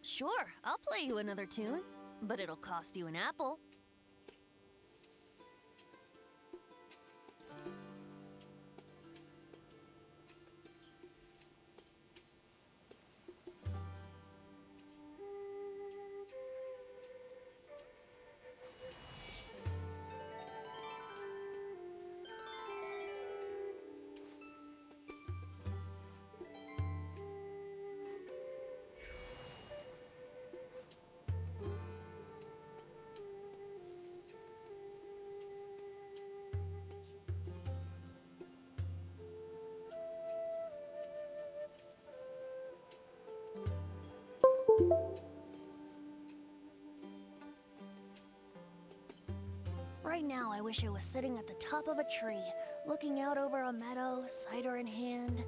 Sure, I'll play you another tune, but it'll cost you an apple. Right now, I wish I was sitting at the top of a tree, looking out over a meadow, cider in hand.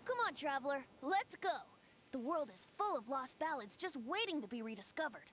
Come on, traveler, let's go! The world is full of lost ballads just waiting to be rediscovered.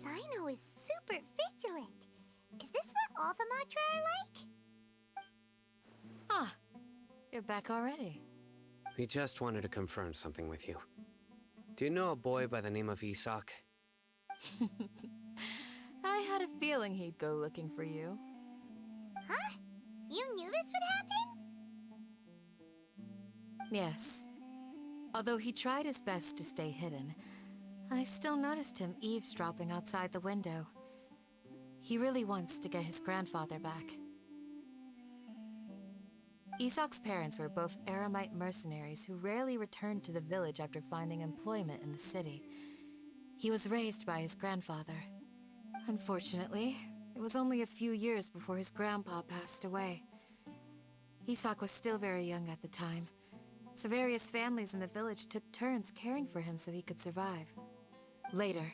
Sino is super vigilant. Is this what all the Magi are like? Ah, you're back already. We just wanted to confirm something with you. Do you know a boy by the name of Isak? I had a feeling he'd go looking for you. Huh? You knew this would happen? Yes. Although he tried his best to stay hidden, I still noticed him eavesdropping outside the window. He really wants to get his grandfather back. Isak's parents were both Aramite mercenaries who rarely returned to the village after finding employment in the city. He was raised by his grandfather. Unfortunately, it was only a few years before his grandpa passed away. Isak was still very young at the time, so various families in the village took turns caring for him so he could survive. Later,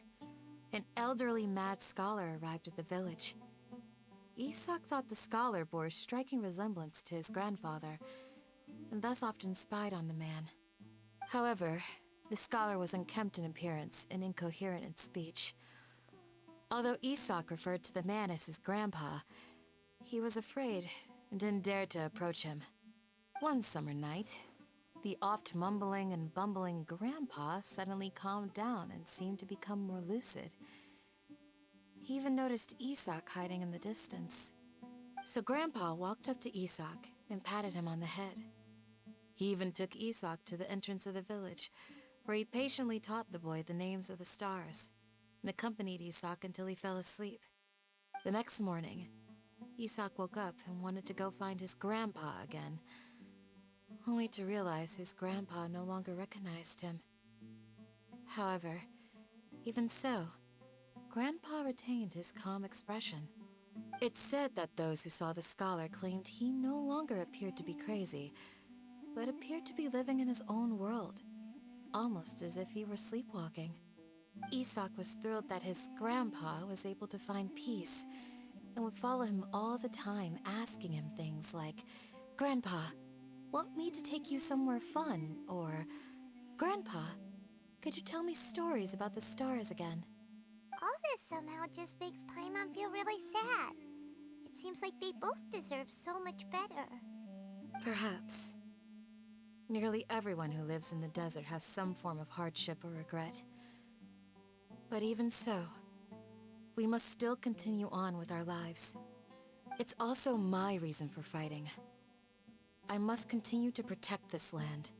an elderly mad scholar arrived at the village. Isak thought the scholar bore a striking resemblance to his grandfather, and thus often spied on the man. However, the scholar was unkempt in appearance and incoherent in speech. Although Isak referred to the man as his grandpa, he was afraid and didn't dare to approach him. One summer night, the oft mumbling and bumbling grandpa suddenly calmed down and seemed to become more lucid. He even noticed Isak hiding in the distance. So Grandpa walked up to Isak and patted him on the head. He even took Isak to the entrance of the village, where he patiently taught the boy the names of the stars, and accompanied Isak until he fell asleep. The next morning, Isak woke up and wanted to go find his grandpa again. only to realize his grandpa no longer recognized him. However, even so, Grandpa retained his calm expression. It's said that those who saw the scholar claimed he no longer appeared to be crazy, but appeared to be living in his own world, almost as if he were sleepwalking. Isak was thrilled that his grandpa was able to find peace, and would follow him all the time, asking him things like, "Grandpa, want me to take you somewhere fun?" Or, "Grandpa, could you tell me stories about the stars again?" All this somehow just makes Paimon feel really sad. It seems like they both deserve so much better. Perhaps. Nearly everyone who lives in the desert has some form of hardship or regret. But even so, we must still continue on with our lives. It's also my reason for fighting. I must continue to protect this land.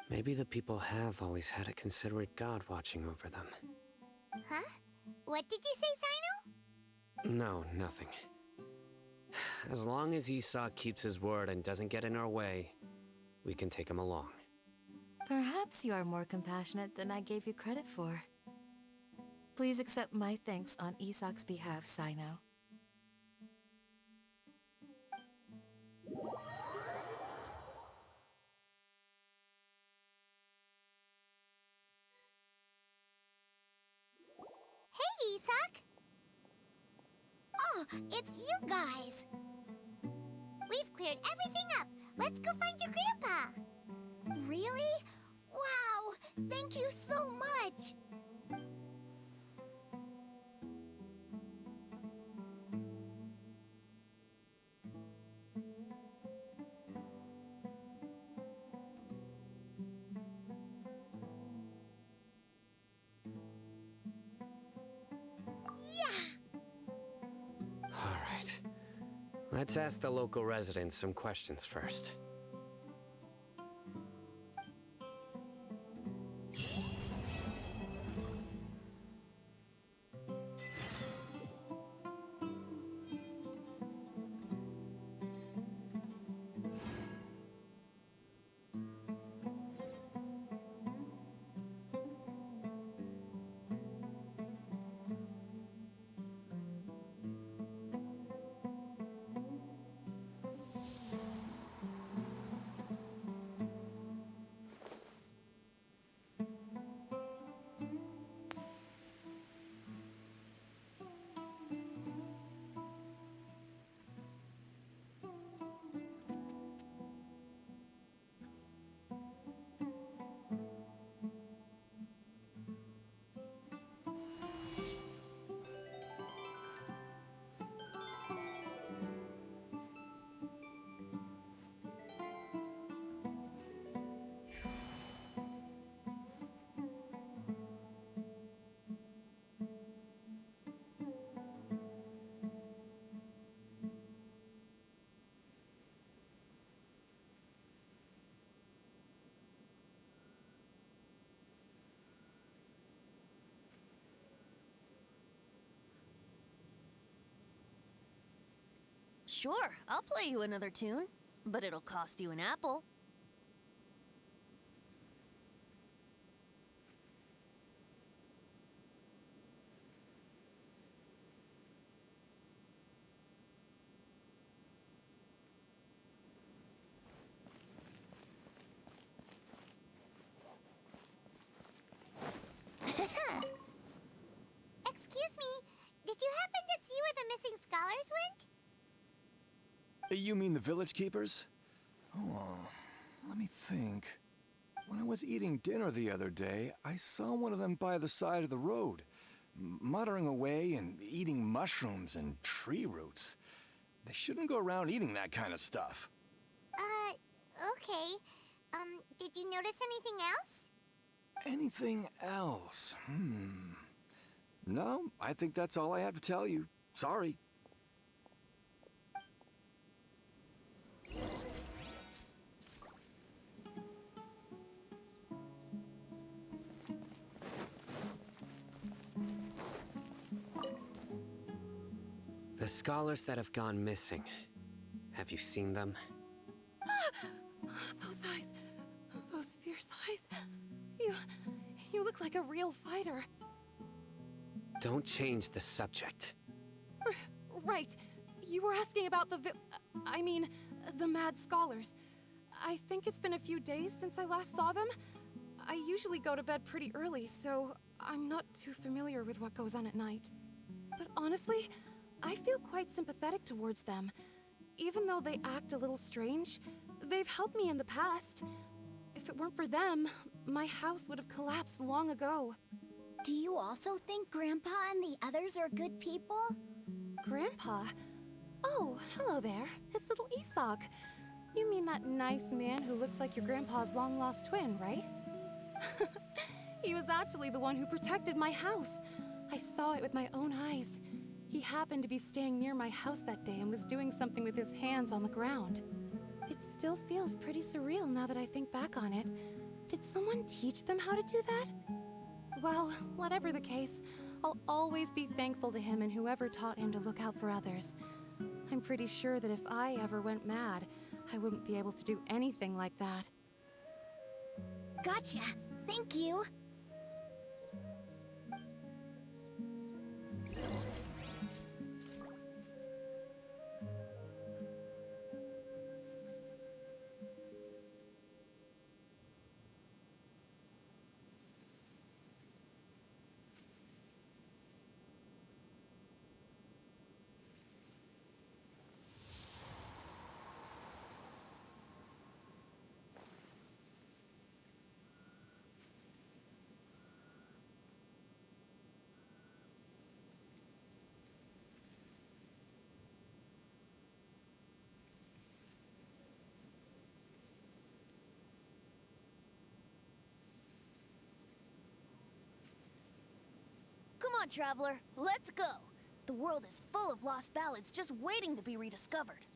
Maybe the people have always had a considerate god watching over them. Huh? What did you say, Sino? No, nothing. As long as Isak keeps his word and doesn't get in our way, we can take him along. Perhaps you are more compassionate than I gave you credit for. Please accept my thanks on Isak's behalf, Sino. Hey, Isak! Oh, it's you guys! We've cleared everything up. Let's go find your grandpa. Really? Wow! Thank you so much! All right. Let's ask the local residents some questions first. Sure, I'll play you another tune, but it'll cost you an apple. Excuse me, did you happen to see where the missing scholars went? You mean the village keepers? Oh, let me think. When I was eating dinner the other day, I saw one of them by the side of the road, muttering away and eating mushrooms and tree roots. They shouldn't go around eating that kind of stuff. Okay. Did you notice anything else? Anything else? No, I think that's all I have to tell you. Sorry. scholars that have gone missing. Have you seen them? Those eyes. Those fierce eyes. You look like a real fighter. Don't change the subject. Right. You were asking about the mad scholars. I think it's been a few days since I last saw them. I usually go to bed pretty early, so I'm not too familiar with what goes on at night. But honestly, I feel quite sympathetic towards them. Even though they act a little strange, they've helped me in the past. If it weren't for them, my house would have collapsed long ago. Do you also think Grandpa and the others are good people? Grandpa? Oh, hello there. It's little Isak. You mean that nice man who looks like your grandpa's long-lost twin, right? He was actually the one who protected my house. I saw it with my own eyes. He happened to be staying near my house that day and was doing something with his hands on the ground. It still feels pretty surreal now that I think back on it. Did someone teach them how to do that? Well, whatever the case, I'll always be thankful to him and whoever taught him to look out for others. I'm pretty sure that if I ever went mad, I wouldn't be able to do anything like that. Gotcha. Thank you. Come on, traveler. Let's go. The world is full of lost ballads just waiting to be rediscovered.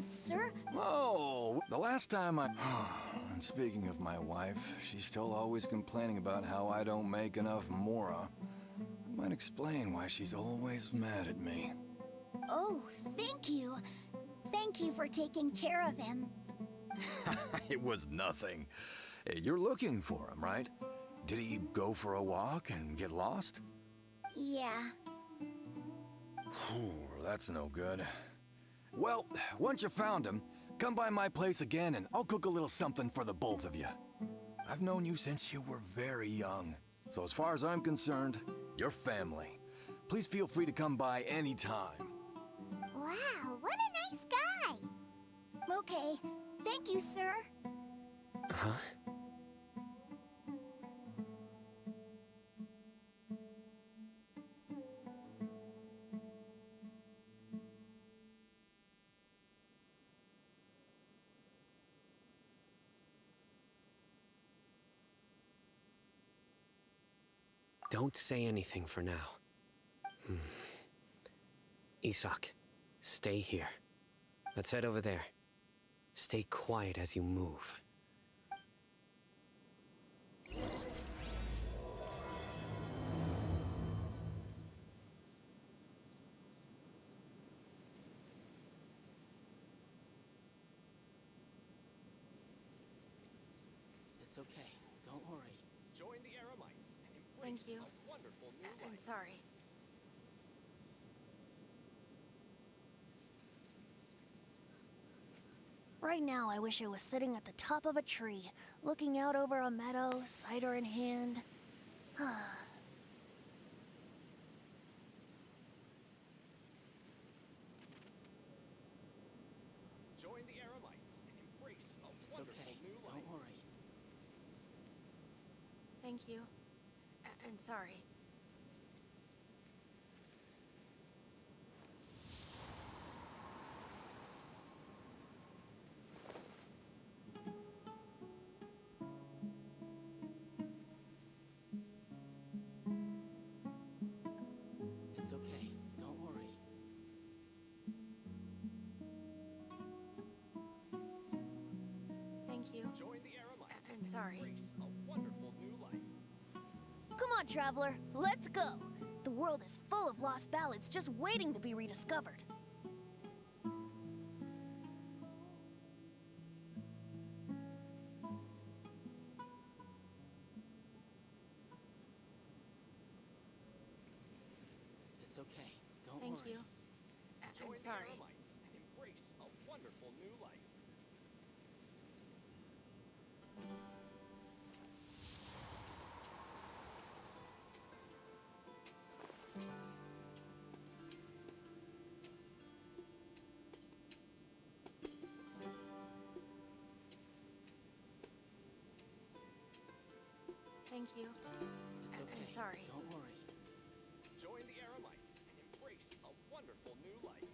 Sir? Oh, the last time I... And speaking of my wife, she's still always complaining about how I don't make enough mora. Might explain why she's always mad at me. Oh, thank you. Thank you for taking care of him. It was nothing. You're looking for him, right? Did he go for a walk and get lost? Yeah. That's no good. Well, once you found him, come by my place again and I'll cook a little something for the both of you. I've known you since you were very young. So as far as I'm concerned, you're family. Please feel free to come by anytime. Wow, what a nice guy! Okay. Thank you, sir. Huh? Don't say anything for now. Isak, stay here. Let's head over there. Stay quiet as you move. It's okay. Don't worry. Join the Eremites and Thank embrace you. a wonderful new I'm life. sorry. Right now, I wish I was sitting at the top of a tree, looking out over a meadow, cider in hand. Join the Eremites and embrace a It's wonderful okay. new life. Don't worry. Thank you. And sorry. It's okay. Don't worry. Thank you. Join the Eremites And sorry. embrace a wonderful new life. Come on, traveler, let's go! The world is full of lost ballads just waiting to be rediscovered. It's okay. Don't Thank worry. you. Join And the sorry. Eremites and embrace a wonderful new life. Thank you. It's okay. And sorry. Don't worry. Join the Eremites and embrace a wonderful new life.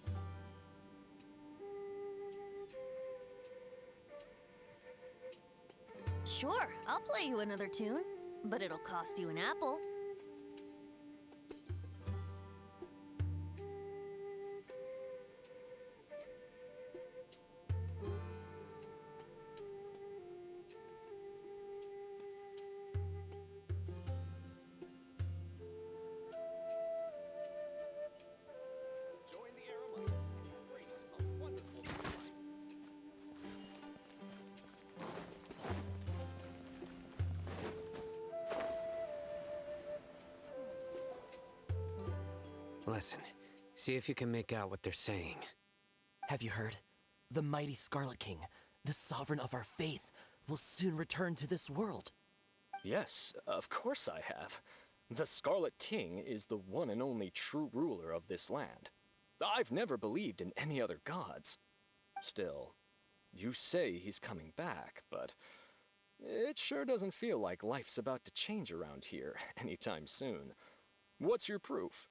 Sure, I'll play you another tune, but it'll cost you an apple. Join the Eremites and embrace a wonderful new life. Listen, see if you can make out what they're saying. Have you heard? The mighty Scarlet King, the sovereign of our faith, will soon return to this world. Yes, of course I have. The Scarlet King is the one and only true ruler of this land. I've never believed in any other gods. Still, you say he's coming back, but it sure doesn't feel like life's about to change around here anytime soon. What's your proof?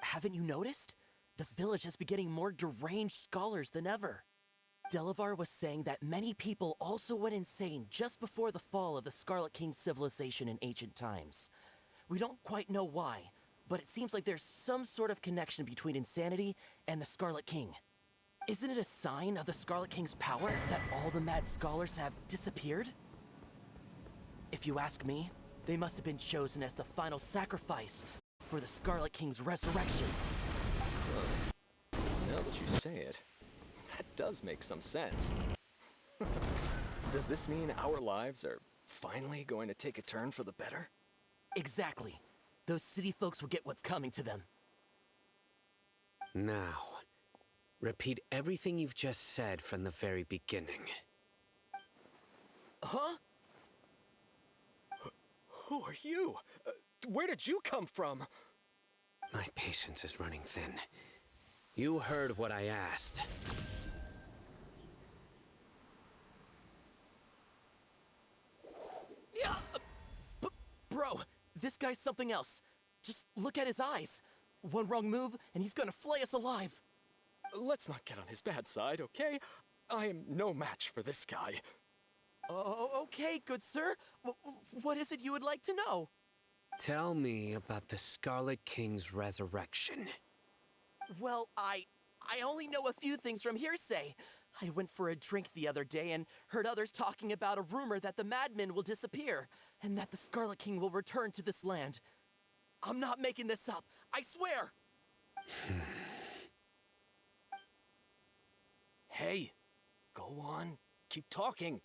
Haven't you noticed? The village has been getting more deranged scholars than ever. Delavar was saying that many people also went insane just before the fall of the Scarlet King civilization in ancient times. We don't quite know why, but it seems like there's some sort of connection between insanity and the Scarlet King. Isn't it a sign of the Scarlet King's power that all the mad scholars have disappeared? If you ask me, they must have been chosen as the final sacrifice for the Scarlet King's resurrection. Now that you say it, that does make some sense. Does this mean our lives are finally going to take a turn for the better? Exactly. Those city folks will get what's coming to them. Now, repeat everything you've just said from the very beginning. Huh? Who are you? Where did you come from? My patience is running thin. You heard what I asked. Yeah! Bro, this guy's something else. Just look at his eyes. One wrong move, and he's gonna flay us alive. Let's not get on his bad side, okay? I am no match for this guy. Oh, okay, good sir. What is it you would like to know? Tell me about the Scarlet King's resurrection. Well, I only know a few things from hearsay. I went for a drink the other day and heard others talking about a rumor that the madmen will disappear and that the Scarlet King will return to this land. I'm not making this up, I swear! Hey, go on. Keep talking.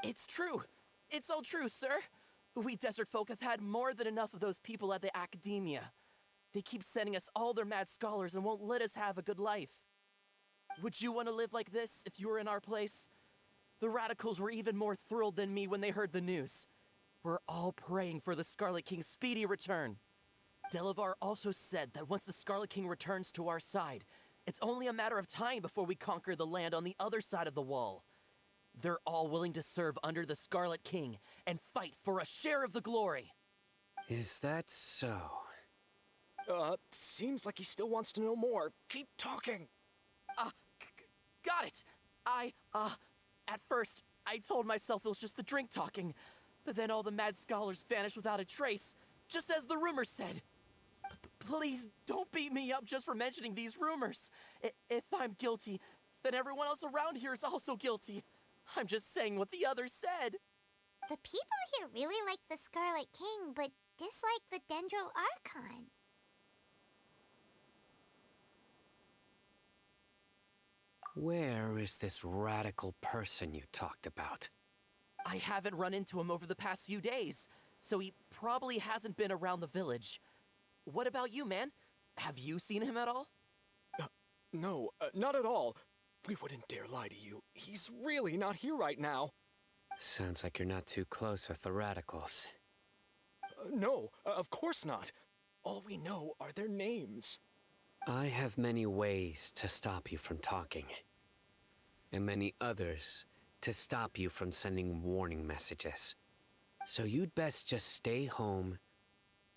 It's true. It's all true, sir. We desert folk have had more than enough of those people at the academia. They keep sending us all their mad scholars and won't let us have a good life. Would you want to live like this if you were in our place? The radicals were even more thrilled than me when they heard the news. We're all praying for the Scarlet King's speedy return. Delavar also said that once the Scarlet King returns to our side, it's only a matter of time before we conquer the land on the other side of the wall. They're all willing to serve under the Scarlet King and fight for a share of the glory. Is that so? Seems like he still wants to know more. Keep talking. Got it. At first, I told myself it was just the drink talking, but then all the mad scholars vanished without a trace, just as the rumors said. Please don't beat me up just for mentioning these rumors. If I'm guilty, then everyone else around here is also guilty. I'm just saying what the others said. The people here really like the Scarlet King, but dislike the Dendro Archon. Where is this radical person you talked about? I haven't run into him over the past few days, so he probably hasn't been around the village. What about you, man? Have you seen him at all? No, not at all. We wouldn't dare lie to you. He's really not here right now. Sounds like you're not too close with the radicals. No, of course not. All we know are their names. I have many ways to stop you from talking. And many others to stop you from sending warning messages. So you'd best just stay home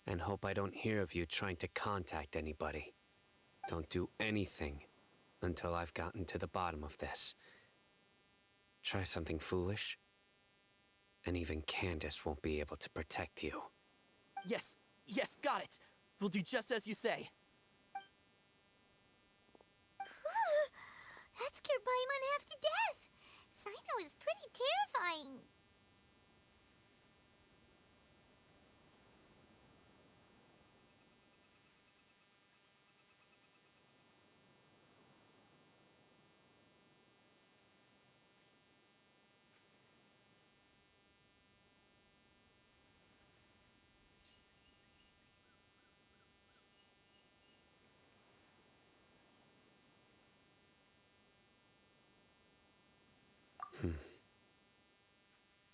and hope I don't hear of you trying to contact anybody. Don't do anything until I've gotten to the bottom of this. Try something foolish, and even Candace won't be able to protect you. Yes, got it. We'll do just as you say. That scared Paimon half to death. Sino is pretty terrifying.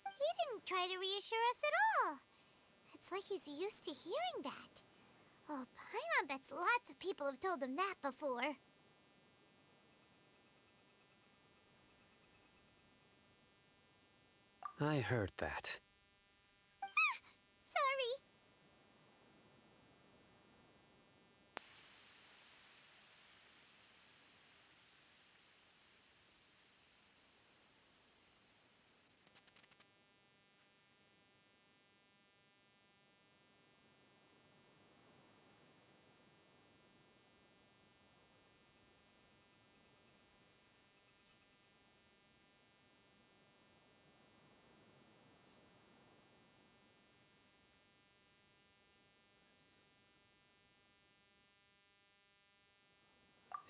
He didn't try to reassure us at all. It's like he's used to hearing that. Oh, Paimon bets lots of people have told him that before. I heard that. Sorry.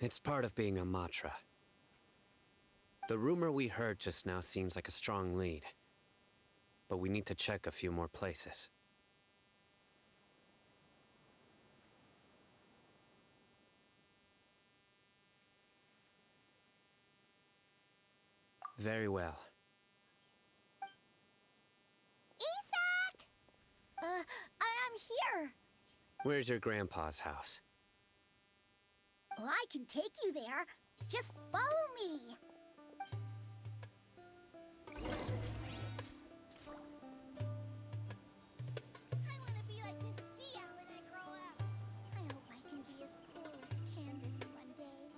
It's part of being a Matra. The rumor we heard just now seems like a strong lead. But we need to check a few more places. Very well. Isak! I'm here. Where's your grandpa's house? Well, I can take you there. Just follow me. I want to be like Miss Gia when I grow up. I hope I can be as cool as Candace one day.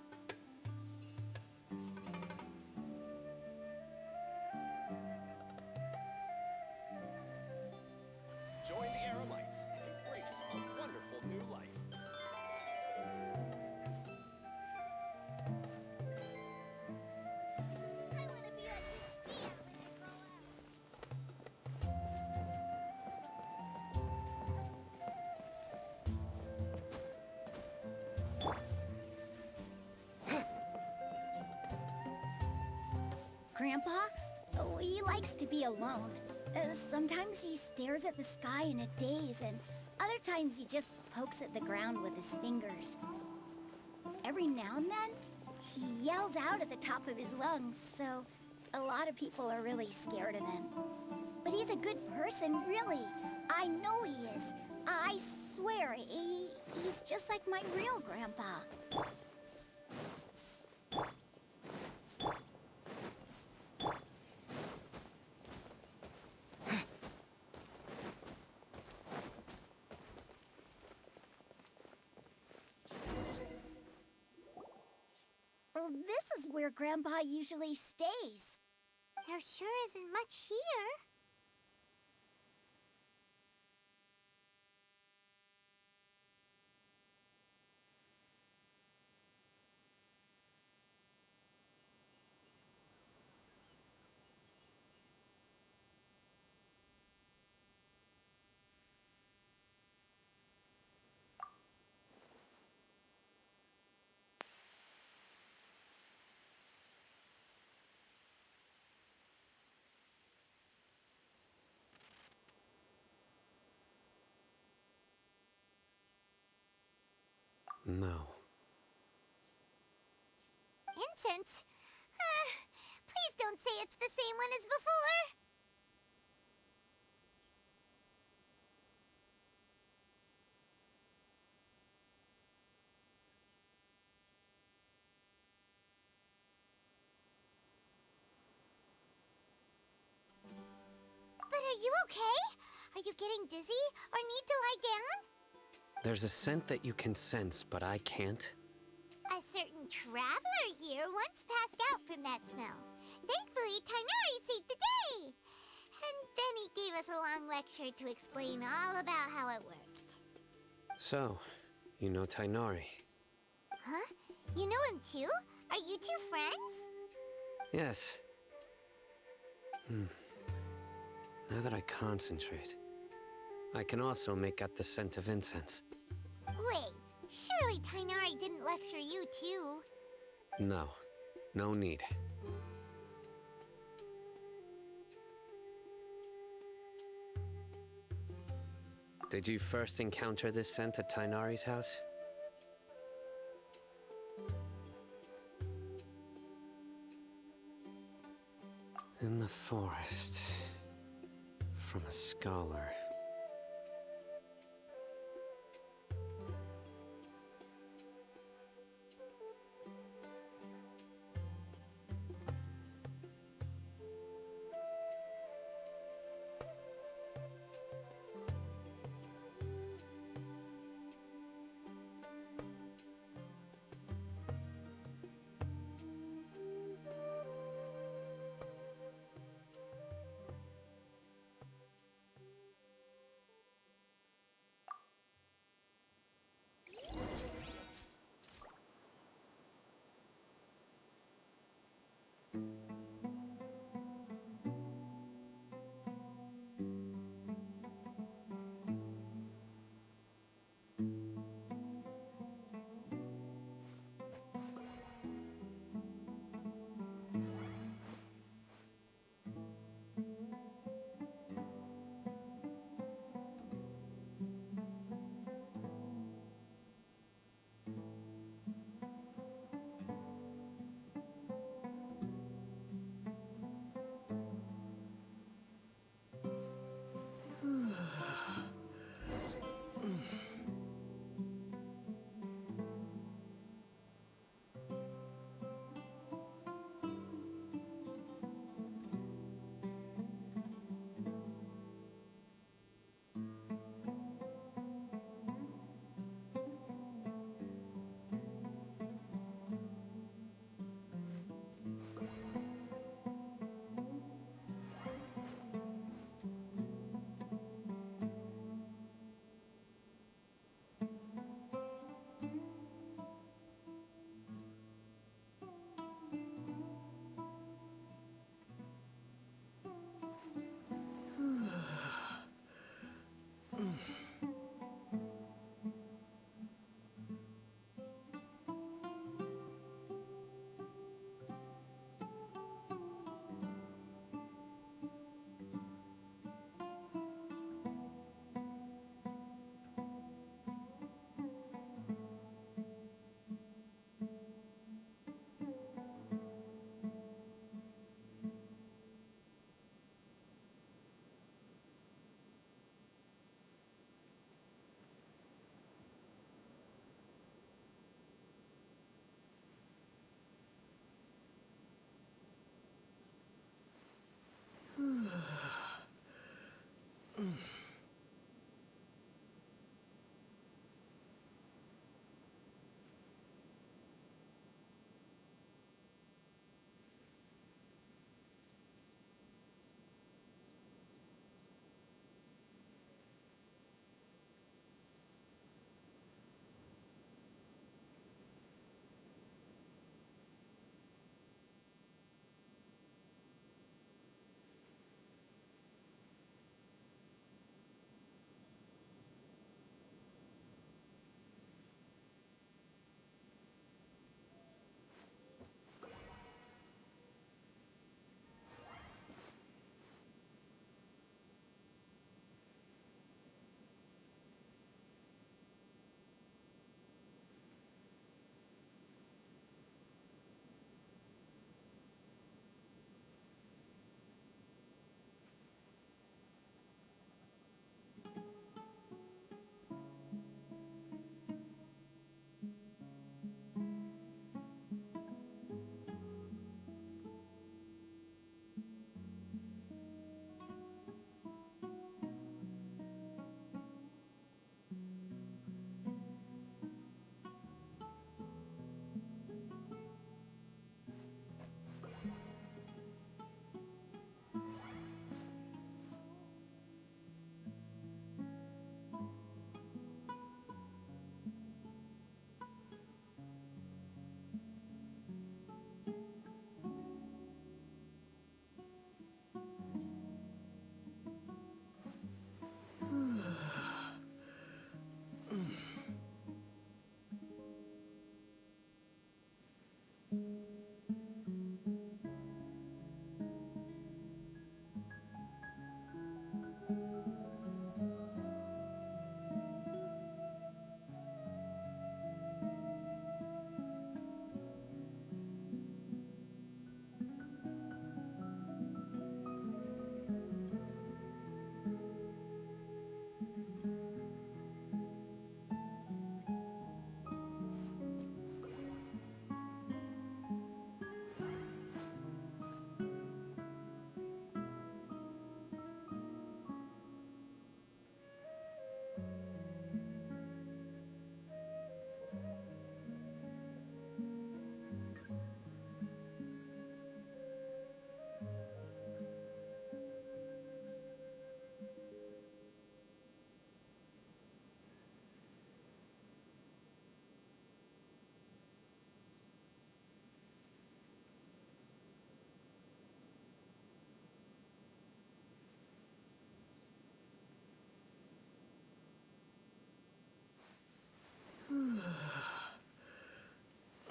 Join the Aramites and embrace a wonderful new life. likes to be alone. Sometimes he stares at the sky in a daze, and other times he just pokes at the ground with his fingers. Every now and then, he yells out at the top of his lungs, so a lot of people are really scared of him. But he's a good person, really. I know he is. I swear, he's just like my real grandpa. Well, this is where Grandpa usually stays. There sure isn't much here. No. Incense? Please don't say it's the same one as before. But are you okay? Are you getting dizzy or need to lie down? There's a scent that you can sense, but I can't. A certain traveler here once passed out from that smell. Thankfully, Tainari saved the day. And then he gave us a long lecture to explain all about how it worked. So, you know Tainari? Huh? You know him too? Are you two friends? Yes. Now that I concentrate, I can also make out the scent of incense. Wait, surely Tainari didn't lecture you too? No, no need. Did you first encounter this scent at Tainari's house? In the forest. From a scholar.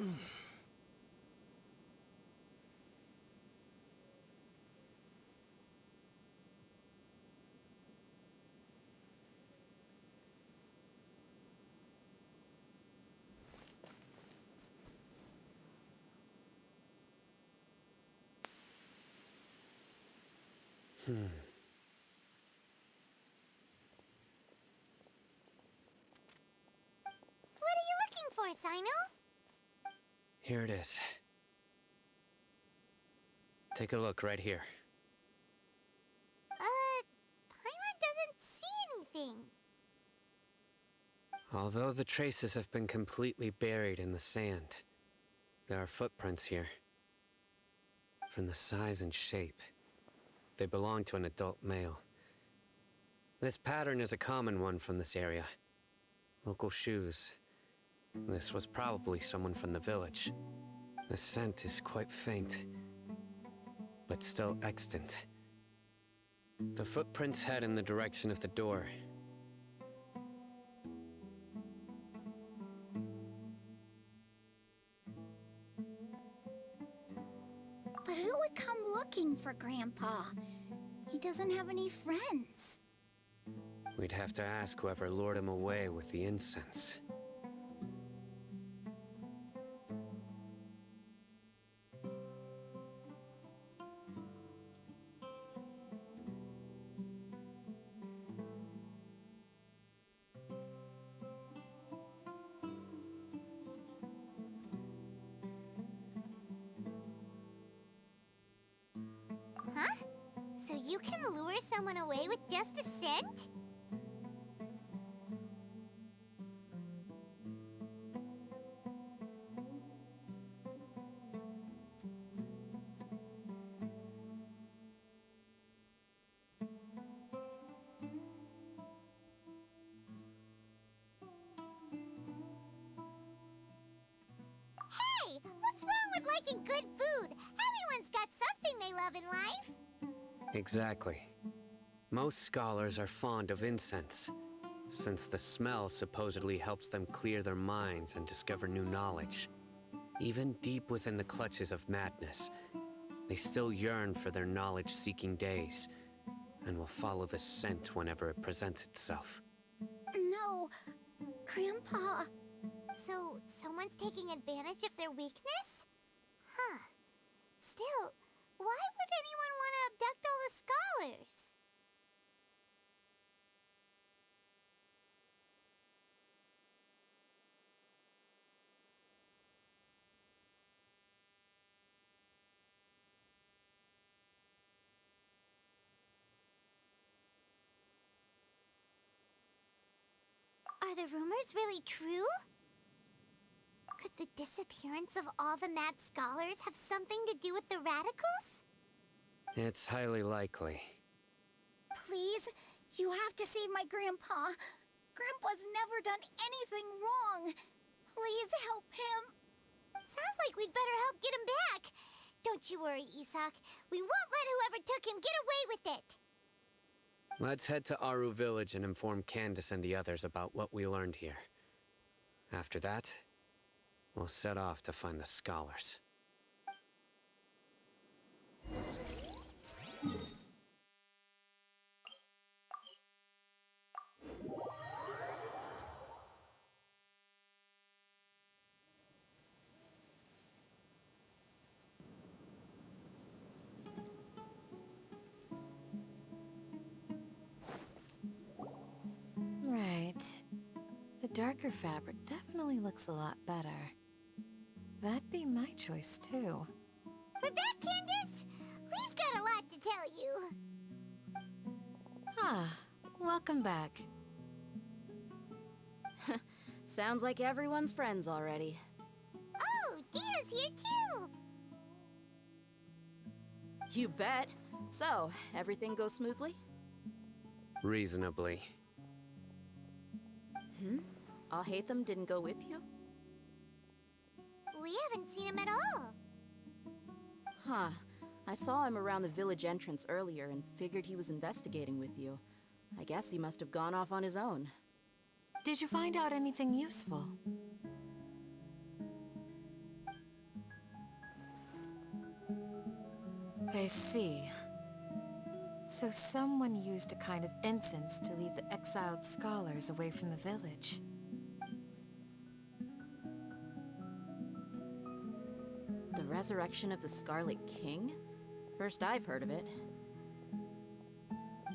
What are you looking for, Sino? Here it is. Take a look right here. Paimon doesn't see anything. Although the traces have been completely buried in the sand, there are footprints here. From the size and shape, they belong to an adult male. This pattern is a common one from this area. Local shoes. This was probably someone from the village. The scent is quite faint, but still extant. The footprints head in the direction of the door. But who would come looking for Grandpa? He doesn't have any friends. We'd have to ask whoever lured him away with the incense. Huh? So you can lure someone away with just a scent? Hey, what's wrong with liking good food? Everyone's got something they love in life. Exactly. Most scholars are fond of incense, since the smell supposedly helps them clear their minds and discover new knowledge. Even deep within the clutches of madness, they still yearn for their knowledge-seeking days, and will follow the scent whenever it presents itself. No, Grandpa. So, someone's taking advantage of their weakness? Huh. Still, why would anyone want to abduct all the scholars? Are the rumors really true? Could the disappearance of all the mad scholars have something to do with the radicals? It's highly likely. Please, you have to save my Grandpa. Grandpa's never done anything wrong. Please help him. Sounds like we'd better help get him back. Don't you worry, Isak. We won't let whoever took him get away with it. Let's head to Aru Village and inform Candace and the others about what we learned here. After that, we'll set off to find the scholars. Right. The darker fabric definitely looks a lot better. That'd be my choice, too. We're back, Candace. We've got a lot to tell you. Ah, welcome back. Sounds like everyone's friends already. Oh, Dia's here too. You bet. So, everything goes smoothly? Reasonably. Alhaitham didn't go with you? We haven't seen him at all. Huh. I saw him around the village entrance earlier and figured he was investigating with you. I guess he must have gone off on his own. Did you find out anything useful? I see. So someone used a kind of incense to lead the exiled scholars away from the village. The resurrection of the Scarlet King? First I've heard of it.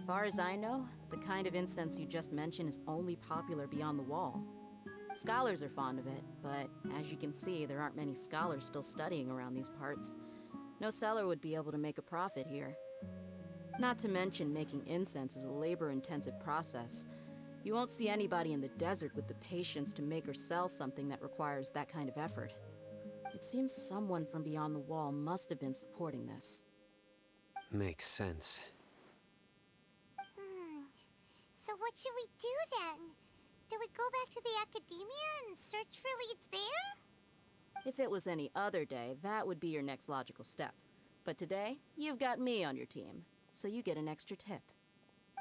Far as I know, the kind of incense you just mentioned is only popular beyond the wall. Scholars are fond of it, but as you can see, there aren't many scholars still studying around these parts. No seller would be able to make a profit here. Not to mention, making incense is a labor-intensive process. You won't see anybody in the desert with the patience to make or sell something that requires that kind of effort. It seems someone from beyond the wall must have been supporting this. Makes sense. So what should we do then? Do we go back to the academia and search for leads there? If it was any other day, that would be your next logical step. But today, you've got me on your team, so you get an extra tip.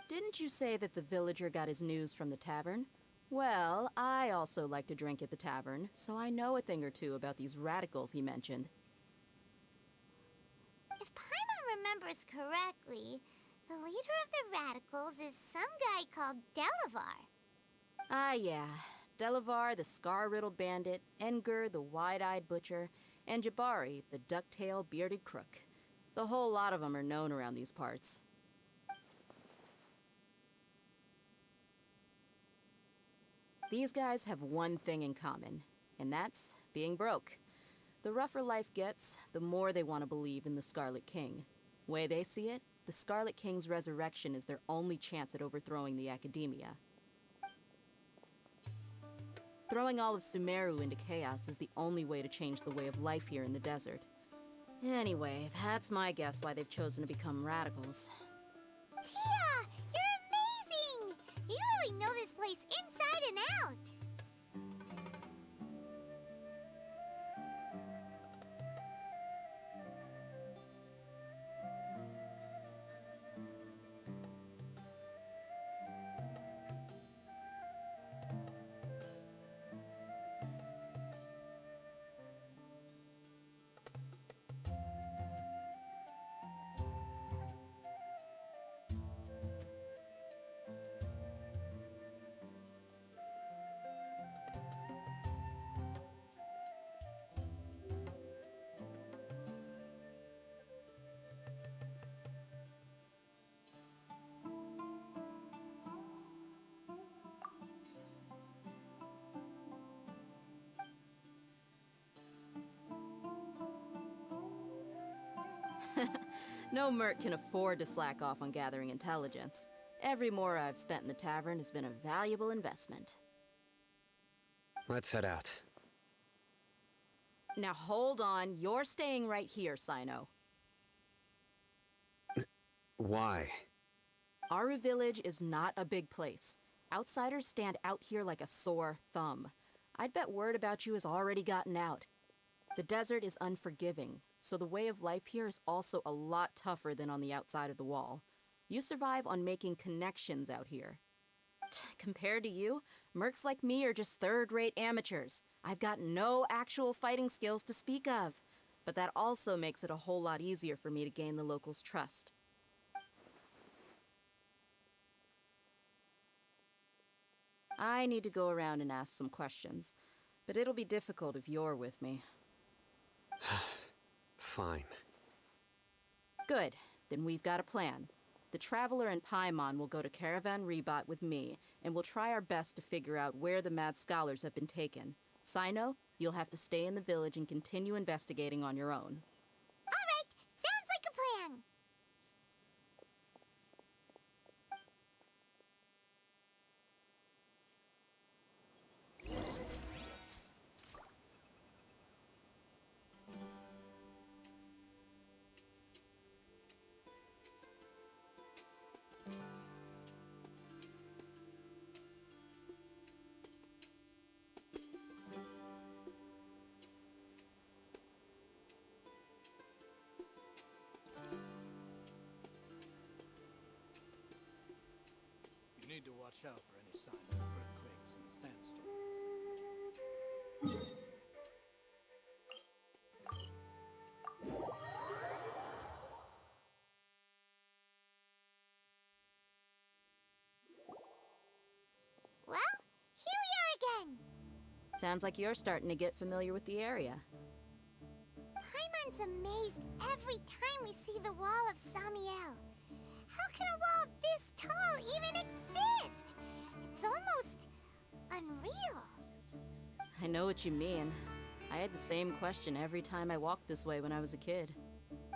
Didn't you say that the villager got his news from the tavern? Well, I also like to drink at the tavern, so I know a thing or two about these radicals he mentioned. If Paimon remembers correctly, the leader of the radicals is some guy called Delavar. Ah, yeah. Delavar, the scar-riddled bandit, Enger, the wide-eyed butcher, and Jabari, the duck-tailed bearded crook. The whole lot of them are known around these parts. These guys have one thing in common, and that's being broke. The rougher life gets, the more they want to believe in the Scarlet King. Way they see it, the Scarlet King's resurrection is their only chance at overthrowing the Academia. Throwing all of Sumeru into chaos is the only way to change the way of life here in the desert. Anyway, that's my guess why they've chosen to become radicals. Tia! You're amazing! You really know this place inside and out! No merc can afford to slack off on gathering intelligence. Every mora I've spent in the tavern has been a valuable investment. Let's head out. Now hold on, you're staying right here, Sino. Why? Aru Village is not a big place. Outsiders stand out here like a sore thumb. I'd bet word about you has already gotten out. The desert is unforgiving, so the way of life here is also a lot tougher than on the outside of the wall. You survive on making connections out here. Compared to you, mercs like me are just third-rate amateurs. I've got no actual fighting skills to speak of. But that also makes it a whole lot easier for me to gain the locals' trust. I need to go around and ask some questions, but it'll be difficult if you're with me. Fine. Good. Then we've got a plan. The Traveler and Paimon will go to Caravan Rebot with me, and we'll try our best to figure out where the mad scholars have been taken. Sino, you'll have to stay in the village and continue investigating on your own. All right, sounds like a plan. You need to watch out for any signs of earthquakes and sandstorms. Sounds like you're starting to get familiar with the area. Paimon's amazed every time we see the wall of Samiel. How can a wall this tall even exist? It's almost unreal. I know what you mean. I had the same question every time I walked this way when I was a kid.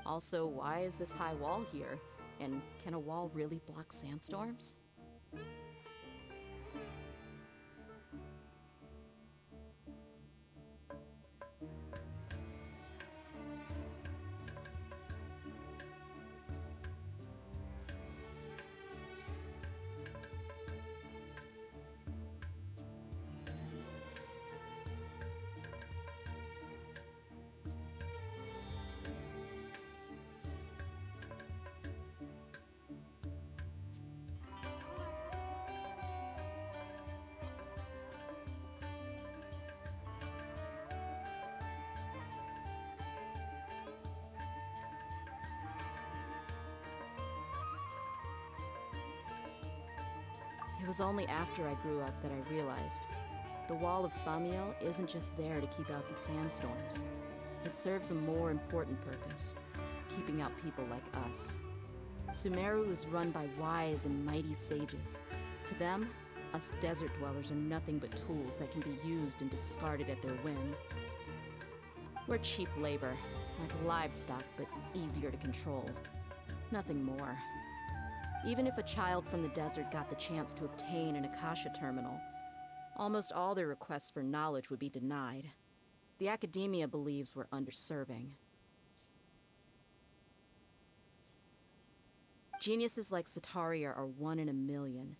Also, why is this high wall here? And can a wall really block sandstorms? It was only after I grew up that I realized the Wall of Samiel isn't just there to keep out the sandstorms. It serves a more important purpose, keeping out people like us. Sumeru is run by wise and mighty sages. To them, us desert dwellers are nothing but tools that can be used and discarded at their whim. We're cheap labor, like livestock, but easier to control. Nothing more. Even if a child from the desert got the chance to obtain an Akasha terminal, almost all their requests for knowledge would be denied. The academia believes we're underserving. Geniuses like Sataria are 1 in a million.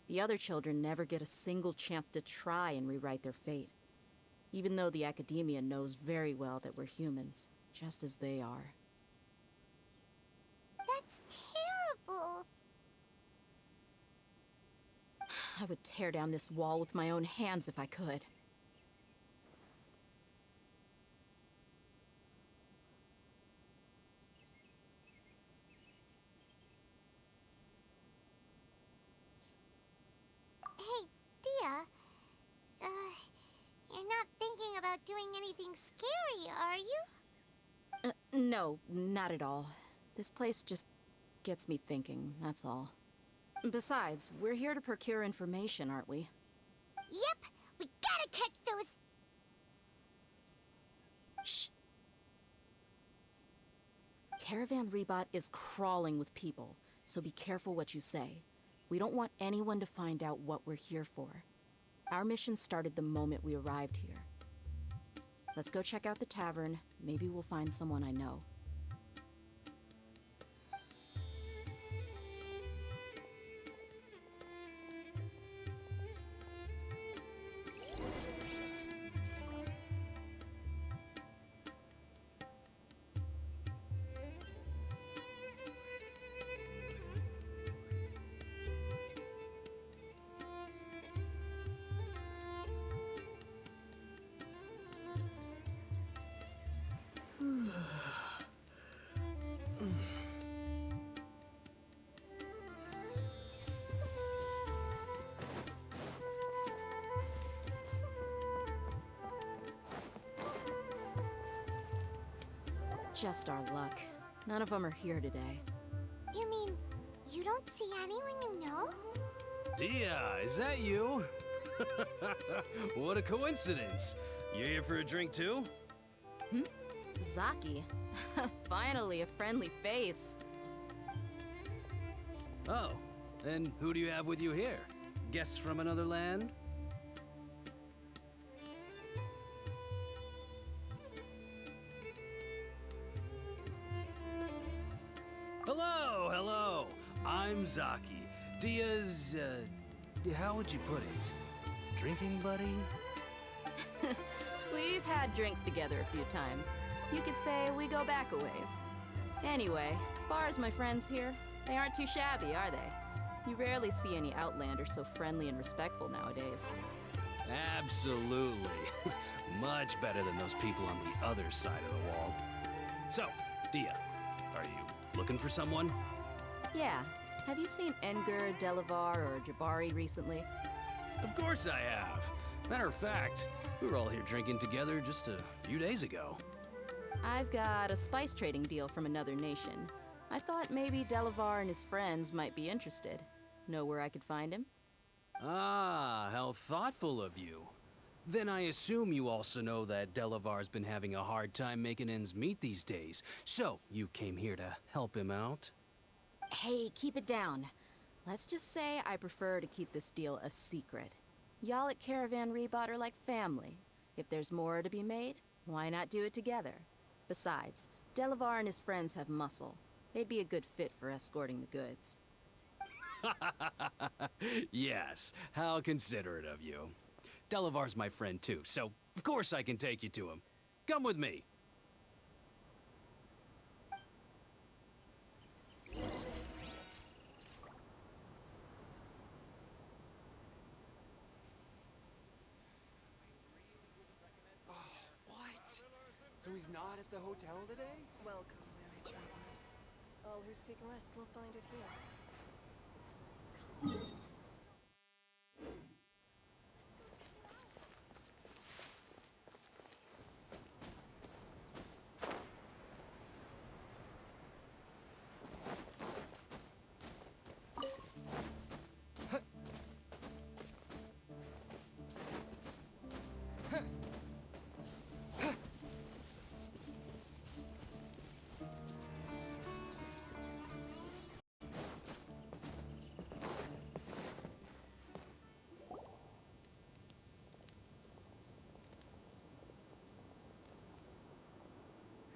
The other children never get a single chance to try and rewrite their fate, even though the academia knows very well that we're humans, just as they are. That's terrible. I would tear down this wall with my own hands if I could. Hey, Dia. You're not thinking about doing anything scary, are you? No, not at all. This place just gets me thinking, that's all. Besides, we're here to procure information, aren't we? Yep, we gotta catch those... Shh. Caravan Rebot is crawling with people, so be careful what you say. We don't want anyone to find out what we're here for. Our mission started the moment we arrived here. Let's go check out the tavern. Maybe we'll find someone I know. Just our luck. None of them are here today. You mean, you don't see anyone you know? Dia, is that you? What a coincidence. You here for a drink too? Zaki. Finally, a friendly face. Oh, and who do you have with you here? Guests from another land? Hello. I'm Zaki. Dia's, how would you put it? Drinking buddy? We've had drinks together a few times. You could say we go back a ways. Anyway, as far as my friends here, they aren't too shabby, are they? You rarely see any Outlanders so friendly and respectful nowadays. Absolutely. Much better than those people on the other side of the wall. So, Dia, are you looking for someone? Yeah. Have you seen Engur, Delavar, or Jabari recently? Of course I have. Matter of fact, we were all here drinking together just a few days ago. I've got a spice trading deal from another nation. I thought maybe Delavar and his friends might be interested. Know where I could find him? Ah, how thoughtful of you. Then I assume you also know that Delavar's been having a hard time making ends meet these days. So, you came here to help him out? Hey, keep it down. Let's just say I prefer to keep this deal a secret. Y'all at Caravan Rebot are like family. If there's more to be made, why not do it together? Besides, Delavar and his friends have muscle. They'd be a good fit for escorting the goods. Yes, how considerate of you. Delavar's my friend too, so of course I can take you to him. Come with me. What? So he's not at the hotel today? Welcome, weary travelers. All who seek rest will find it here.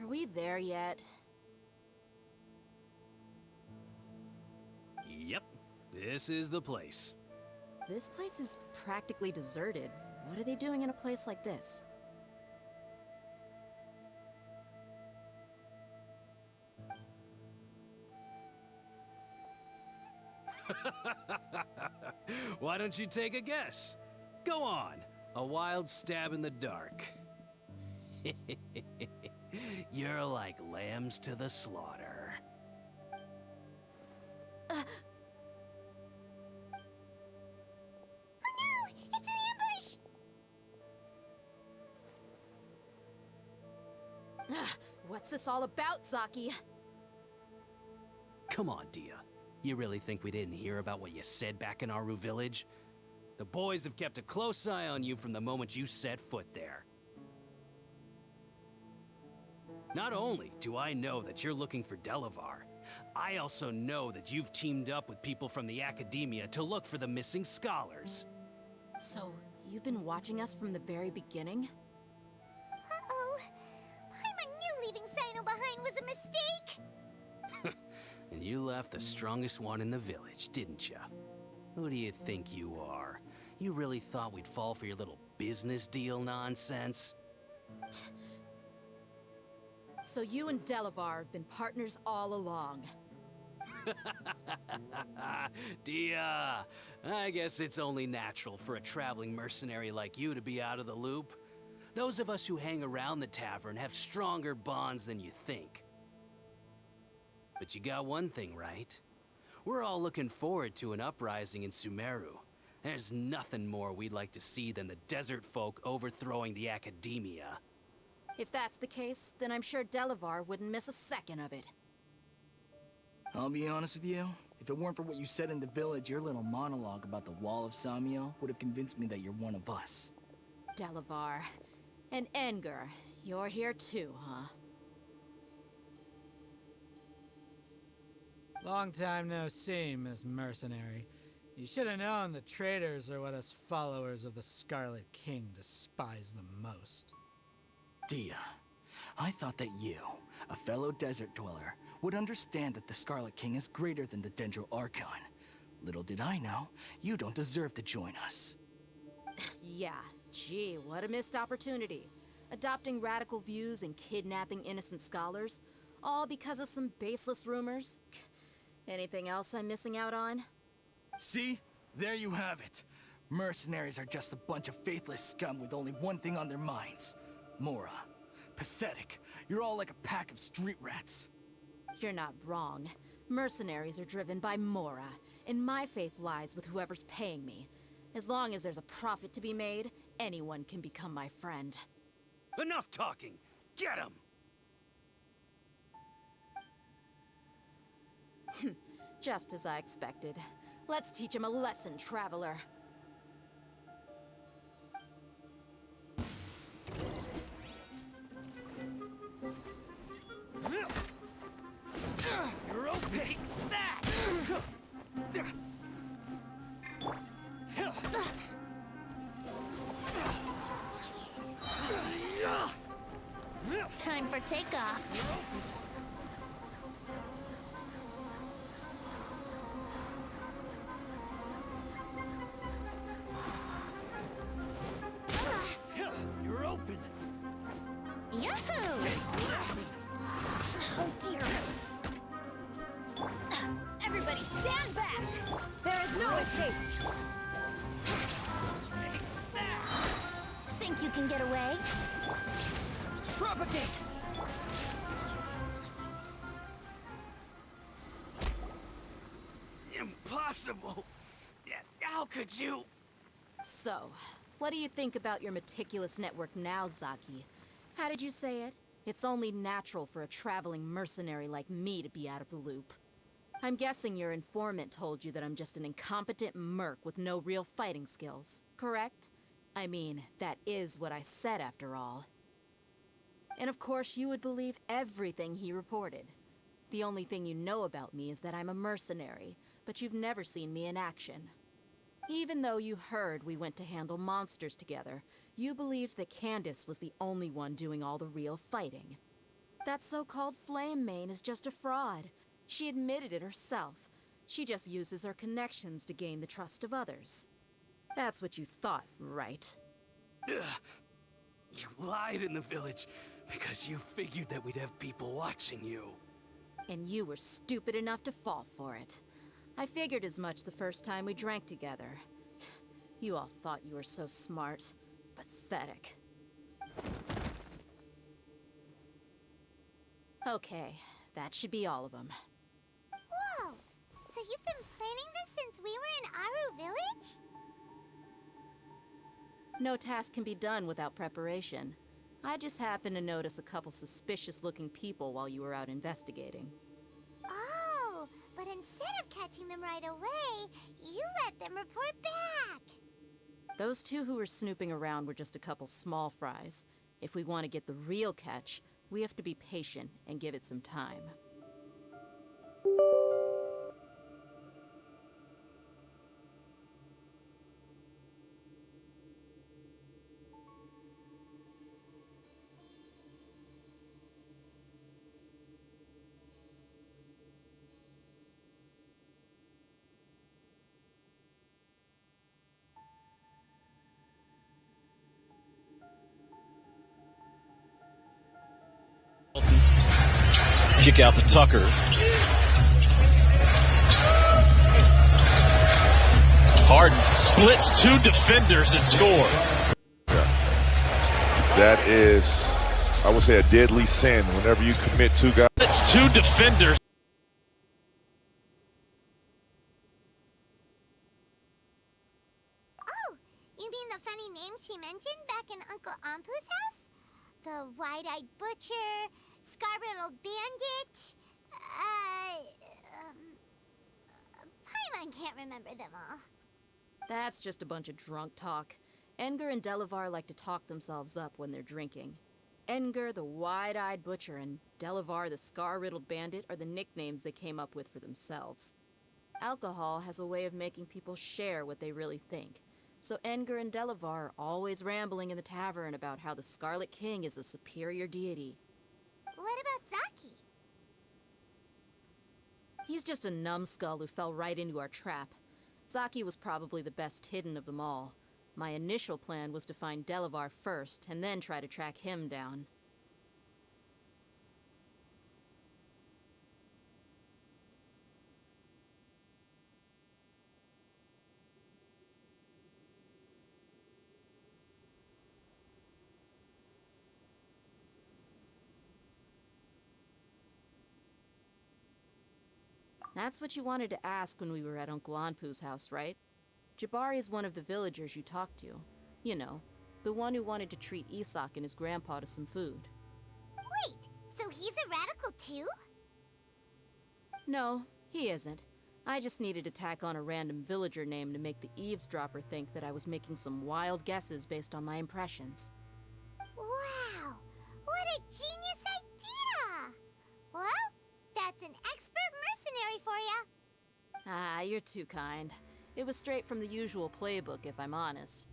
Are we there yet? Yep, this is the place. This place is practically deserted. What are they doing in a place like this? Why don't you take a guess? Go on, a wild stab in the dark. You're like lambs to the slaughter. Oh no! It's an ambush! What's this all about, Zaki? Come on, Dia. You really think we didn't hear about what you said back in Aru village? The boys have kept a close eye on you from the moment you set foot there. Not only do I know that you're looking for Delavar, I also know that you've teamed up with people from the Academia to look for the missing scholars. So, you've been watching us from the very beginning? Uh-oh. Paimon knew leaving Sino behind was a mistake! And you left the strongest one in the village, didn't ya? Who do you think you are? You really thought we'd fall for your little business deal nonsense? So you and Delavar have been partners all along. Dia, I guess it's only natural for a traveling mercenary like you to be out of the loop. Those of us who hang around the tavern have stronger bonds than you think. But you got one thing right. We're all looking forward to an uprising in Sumeru. There's nothing more we'd like to see than the desert folk overthrowing the Academia. If that's the case, then I'm sure Delavar wouldn't miss a second of it. I'll be honest with you. If it weren't for what you said in the village, your little monologue about the Wall of Samiel would have convinced me that you're one of us. Delavar. And Enger, you're here too, huh? Long time no see, Miss Mercenary. You should have known the traitors are what us followers of the Scarlet King despise the most. Dia, I thought that you, a fellow desert dweller, would understand that the Scarlet King is greater than the Dendro Archon. Little did I know, you don't deserve to join us. Yeah, gee, what a missed opportunity. Adopting radical views and kidnapping innocent scholars, all because of some baseless rumors. Anything else I'm missing out on? See? There you have it. Mercenaries are just a bunch of faithless scum with only one thing on their minds. Mora. Pathetic. You're all like a pack of street rats. You're not wrong. Mercenaries are driven by Mora, and my faith lies with whoever's paying me. As long as there's a profit to be made, anyone can become my friend. Enough talking! Get him! Just as I expected. Let's teach him a lesson, traveler. You're okay. Take that! Time for takeoff. You're open! Yahoo! Oh dear. Everybody stand back! There is no escape! Take that! Think you can get away? Propagate! Impossible! How could you? So, what do you think about your meticulous network now, Zaki? How did you say it? It's only natural for a traveling mercenary like me to be out of the loop. I'm guessing your informant told you that I'm just an incompetent merc with no real fighting skills, correct? I mean, that is what I said after all. And of course you would believe everything he reported. The only thing you know about me is that I'm a mercenary, but you've never seen me in action. Even though you heard we went to handle monsters together, you believed that Candace was the only one doing all the real fighting. That so-called Flame Mane is just a fraud. She admitted it herself. She just uses her connections to gain the trust of others. That's what you thought, right? You lied in the village because you figured that we'd have people watching you. And you were stupid enough to fall for it. I figured as much the first time we drank together. You all thought you were so smart. Pathetic. Okay, that should be all of them. Whoa! So you've been planning this since we were in Aru Village? No task can be done without preparation. I just happened to notice a couple suspicious-looking people while you were out investigating. Oh, but instead of catching them right away, you let them report back. Those two who were snooping around were just a couple small fries. If we want to get the real catch, we have to be patient and give it some time. Kick out the Tucker. Harden splits two defenders and scores. That is, I would say, a deadly sin whenever you commit two guys. That's two defenders. Oh, you mean the funny name she mentioned back in Uncle Ampu's house? The wide-eyed butcher, scar-riddled bandit, Paimon can't remember them all. That's just a bunch of drunk talk. Edgar and Delavar like to talk themselves up when they're drinking. Edgar, the wide-eyed butcher, and Delavar, the scar-riddled bandit, are the nicknames they came up with for themselves. Alcohol has a way of making people share what they really think. So Edgar and Delavar are always rambling in the tavern about how the Scarlet King is a superior deity. What about Zaki? He's just a numbskull who fell right into our trap. Zaki was probably the best hidden of them all. My initial plan was to find Delavar first, and then try to track him down. That's what you wanted to ask when we were at Uncle Anpu's house, right? Jabari is one of the villagers you talked to. You know, The one who wanted to treat Isak and his grandpa to some food. Wait, so he's a radical too? No, he isn't. I just needed to tack on a random villager name to make the eavesdropper think that I was making some wild guesses based on my impressions. Wow, what a genius idea! Well, that's an expert mercenary for ya. Ah, you're too kind. It was straight from the usual playbook, if I'm honest.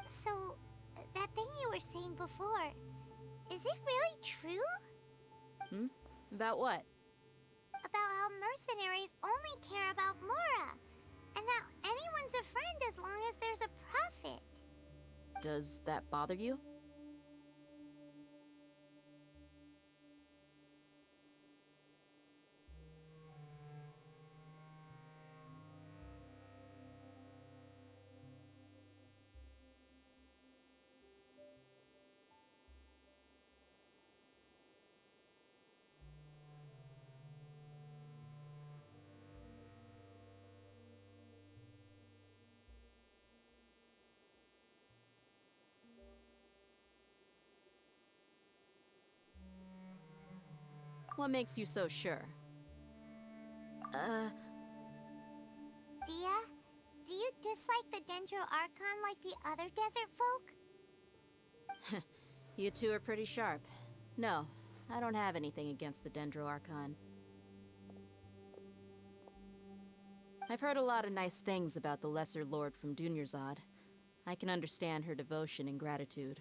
So, that thing you were saying before, is it really true? Hmm? About what? About how mercenaries only care about Mora, and that anyone's a friend as long as there's a profit. Does that bother you? What makes you so sure? Dia, do you dislike the Dendro Archon like the other desert folk? You two are pretty sharp. No, I don't have anything against the Dendro Archon. I've heard a lot of nice things about the Lesser Lord from Dunyarzad. I can understand her devotion and gratitude.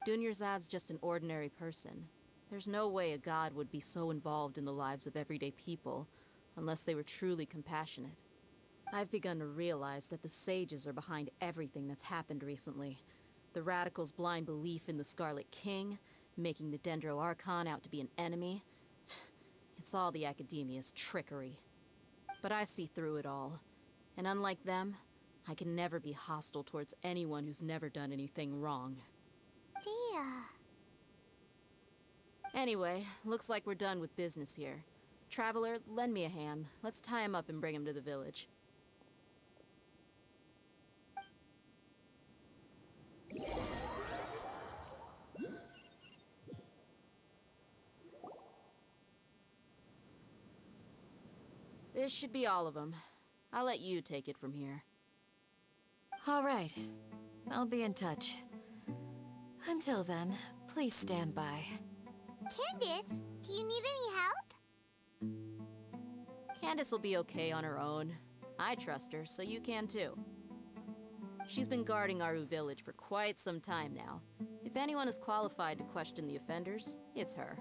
Dunyarzad's just an ordinary person. There's no way a god would be so involved in the lives of everyday people, unless they were truly compassionate. I've begun to realize that the sages are behind everything that's happened recently. The radicals' blind belief in the Scarlet King, making the Dendro Archon out to be an enemy. It's all the Academia's trickery. But I see through it all. And unlike them, I can never be hostile towards anyone who's never done anything wrong. Dia. Anyway, looks like we're done with business here. Traveler, lend me a hand. Let's tie him up and bring him to the village. This should be all of them. I'll let you take it from here. All right. I'll be in touch. Until then, please stand by. Candace, do you need any help? Candace will be okay on her own. I trust her, so you can too. She's been guarding Aru village for quite some time now. If anyone is qualified to question the offenders, it's her.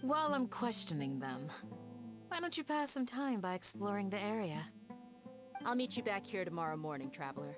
While I'm questioning them, why don't you pass some time by exploring the area? I'll meet you back here tomorrow morning, Traveler.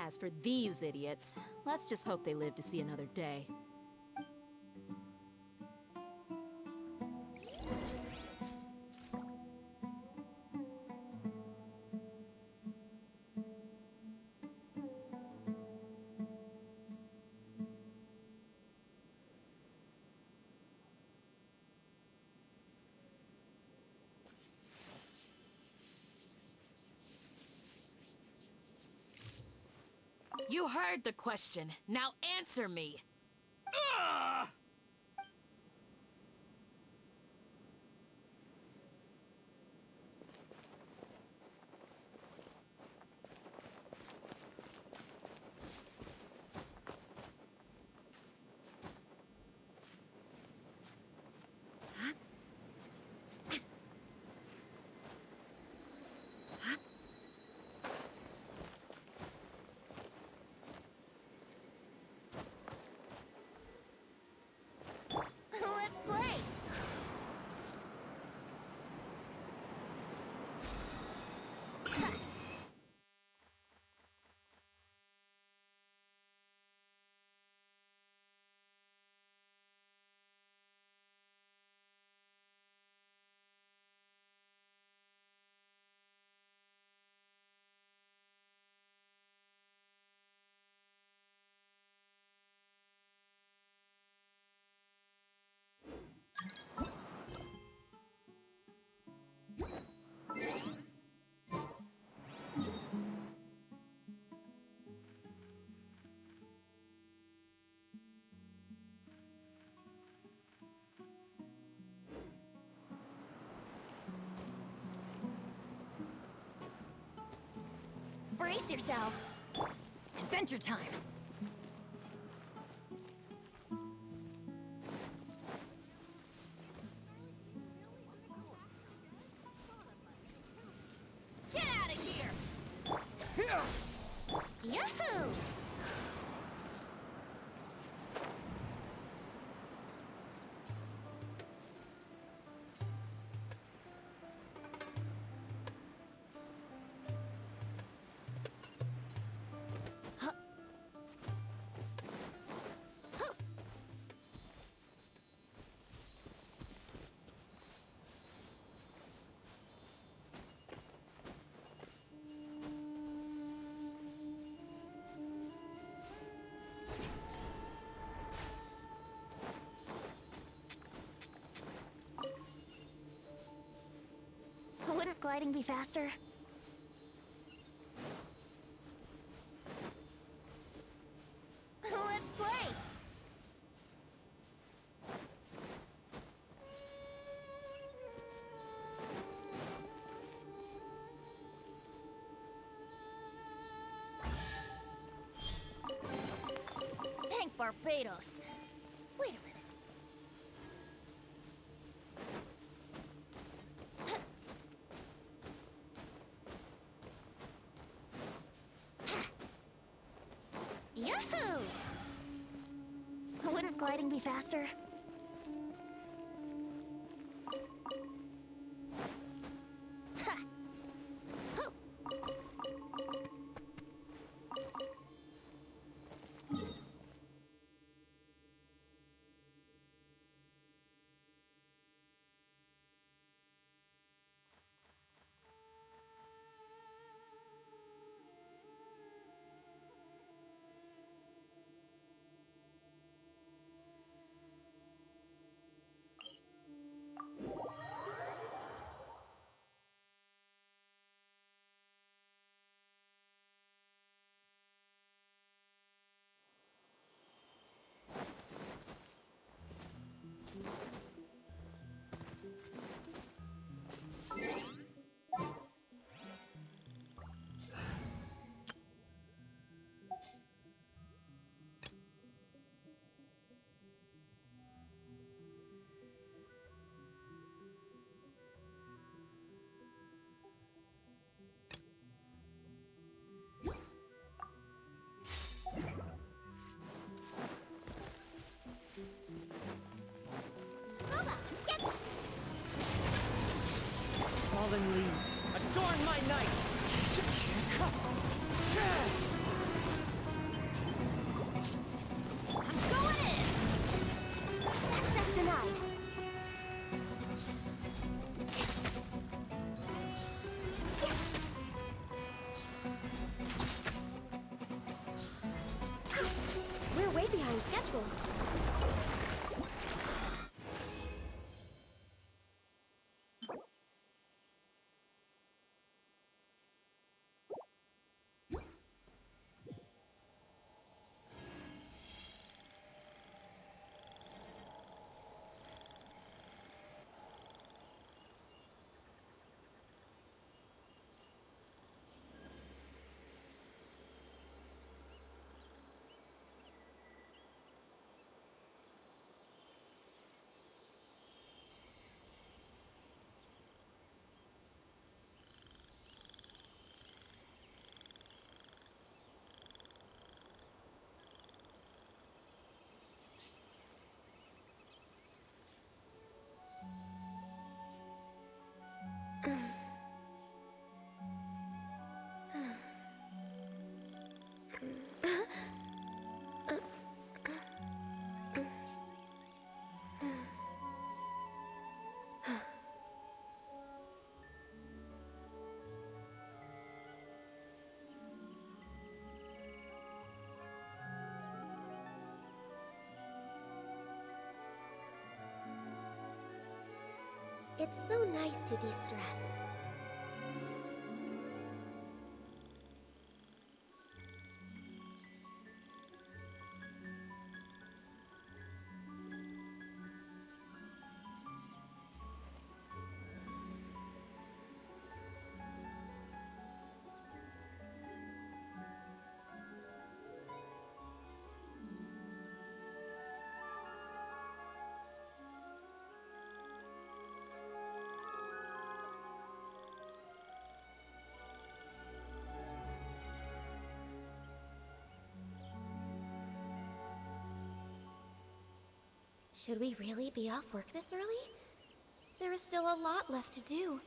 As for these idiots, let's just hope they live to see another day. You heard the question. Now answer me. Brace yourselves. Adventure time. Get out of here! Yahoo! Wouldn't gliding be faster? Let's play! Thank Barbados. Wait a minute. Yahoo! Wouldn't gliding be faster? Ha! Hoo! Fallen leaves, adorn my night! I'm going in! Access denied. We're way behind schedule. It's so nice to de-stress. Should we really be off work this early? There is still a lot left to do.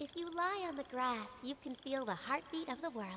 If you lie on the grass, you can feel the heartbeat of the world.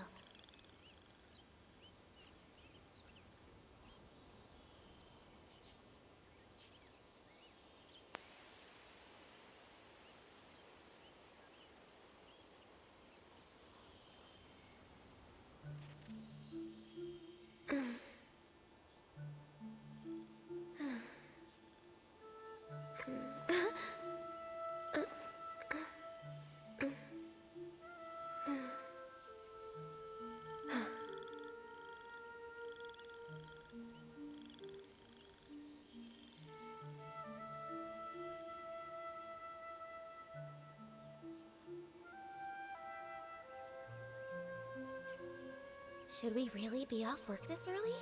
Should we really be off work this early?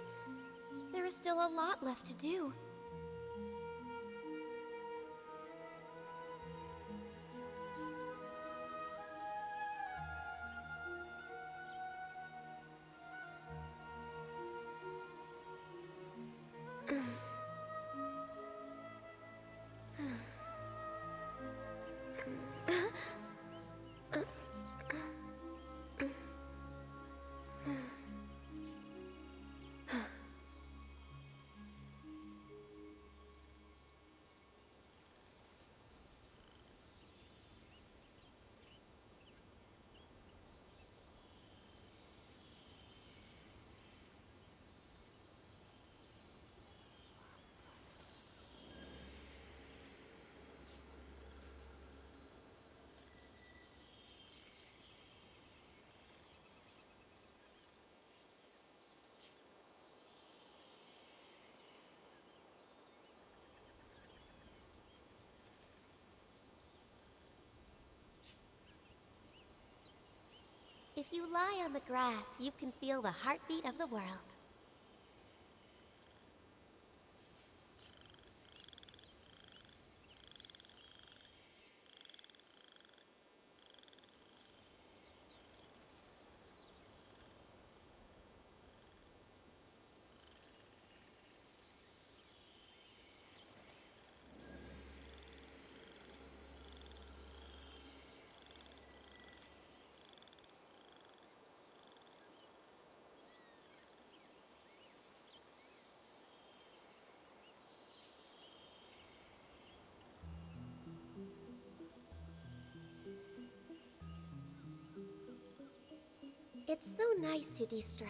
There is still a lot left to do. If you lie on the grass, you can feel the heartbeat of the world. It's so nice to de-stress.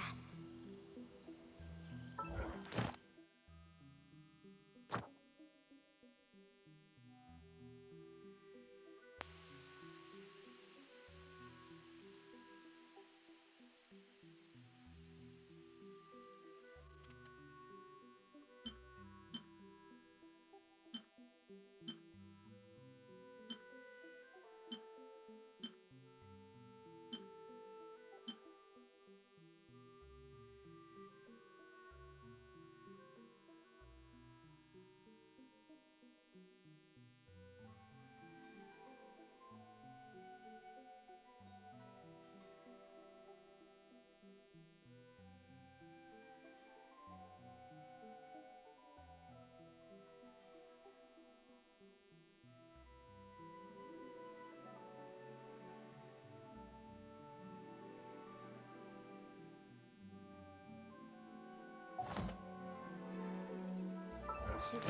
Should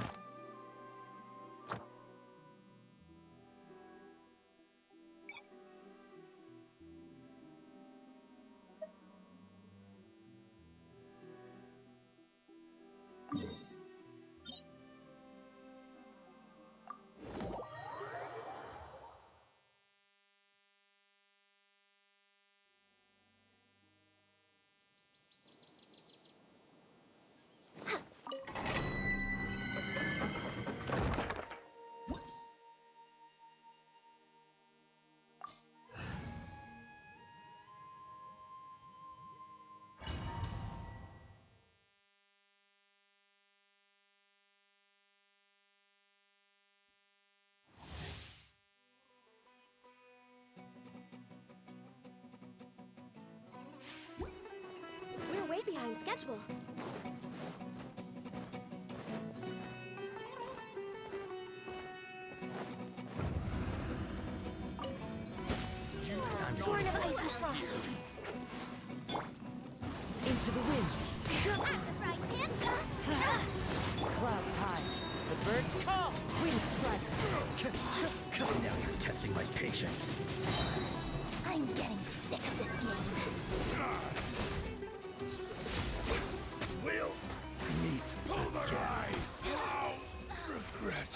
We're way behind schedule. Born of ice and frost. Into the wind. Clouds high. The birds call. Wind strider. Now you're testing my patience. I'm getting sick of this game. Will meet. Pulverize. Regret.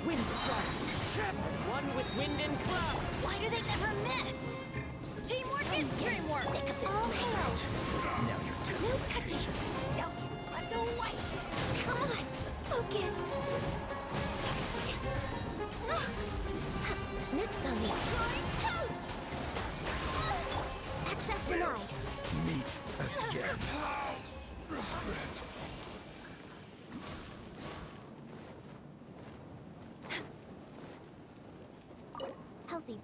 Wind strike. As one with wind and cloud. Why do they never miss? Teamwork is dreamwork. Sick of this. All hail. Now you're testing No my touching. patience. Don't get swept away. Come on, focus. Next on me. Toast. Access denied. Meet again. Regret. Healthy.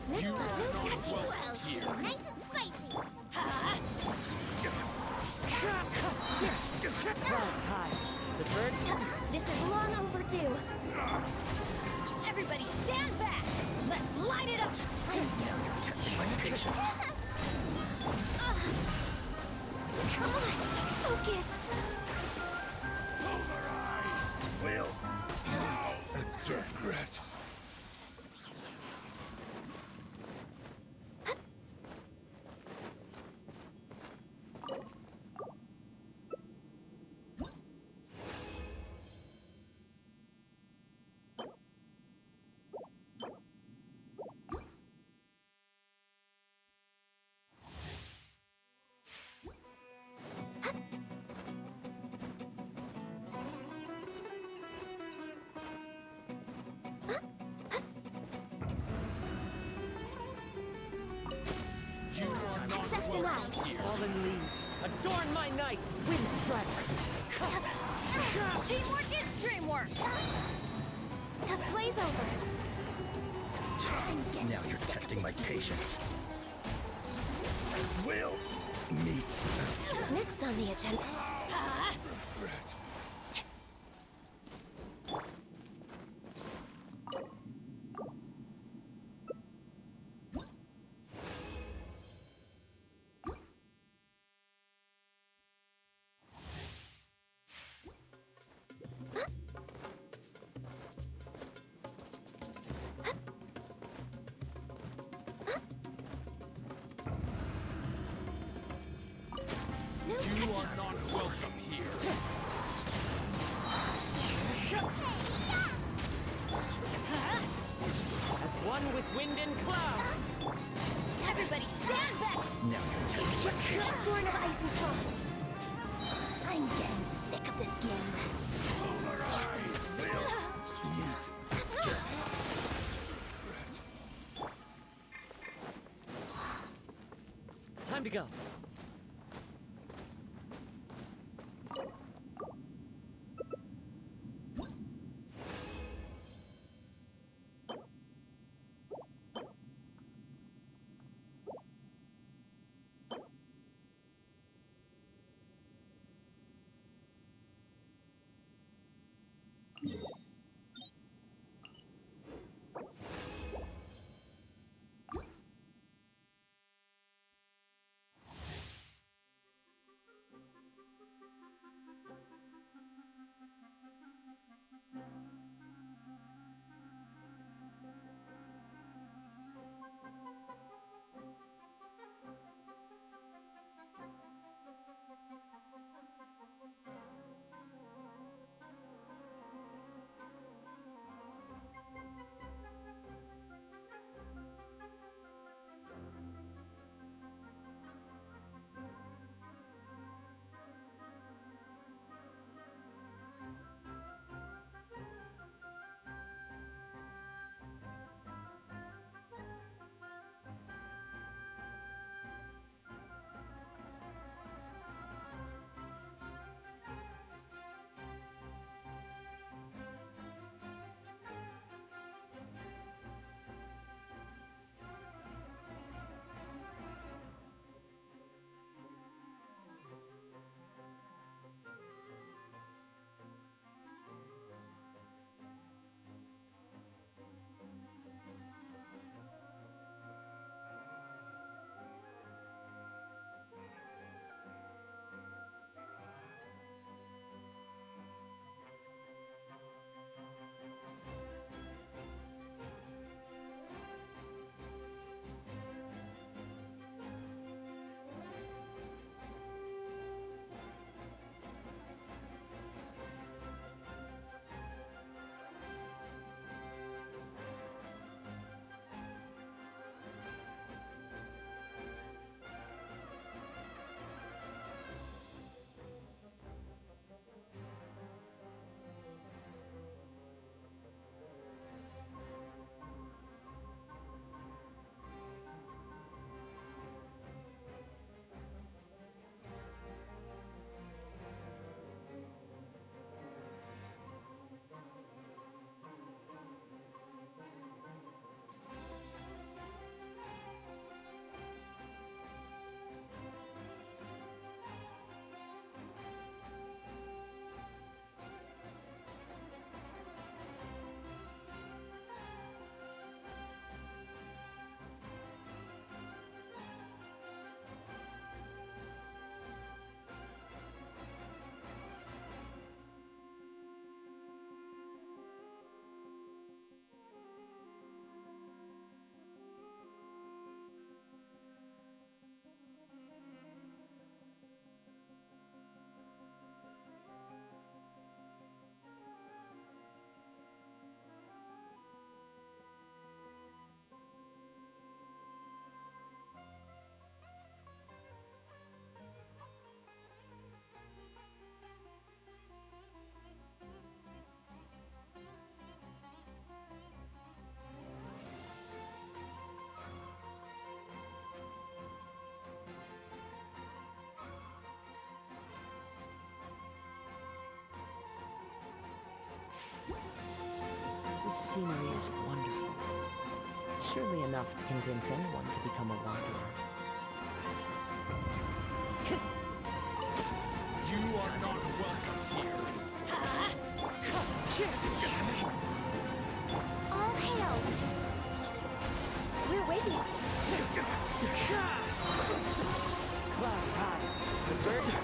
You Next are on. No not touching. welcome here. Nice and spicy. Clouds high. The birds. This is long overdue. Everybody stand back. Let's light it up. Now you're testing my patience. Come on, focus. Pulverize. Will meet again. Regret. slide. Fallen leaves, adorn my night, wind strider. Teamwork is dreamwork! Blaze over. Now you're testing my patience. We'll meet. Next on the agenda. You are not welcome here. As one with wind and cloud. Everybody stand back! Now you're testing my patience. Born of ice and frost. I'm getting sick of this game. Our eyes will meet. Time to go. scenery is wonderful. Surely enough to convince anyone to become a wanderer. You are not welcome here. All hail! We're waiting. Clouds high. The birds are...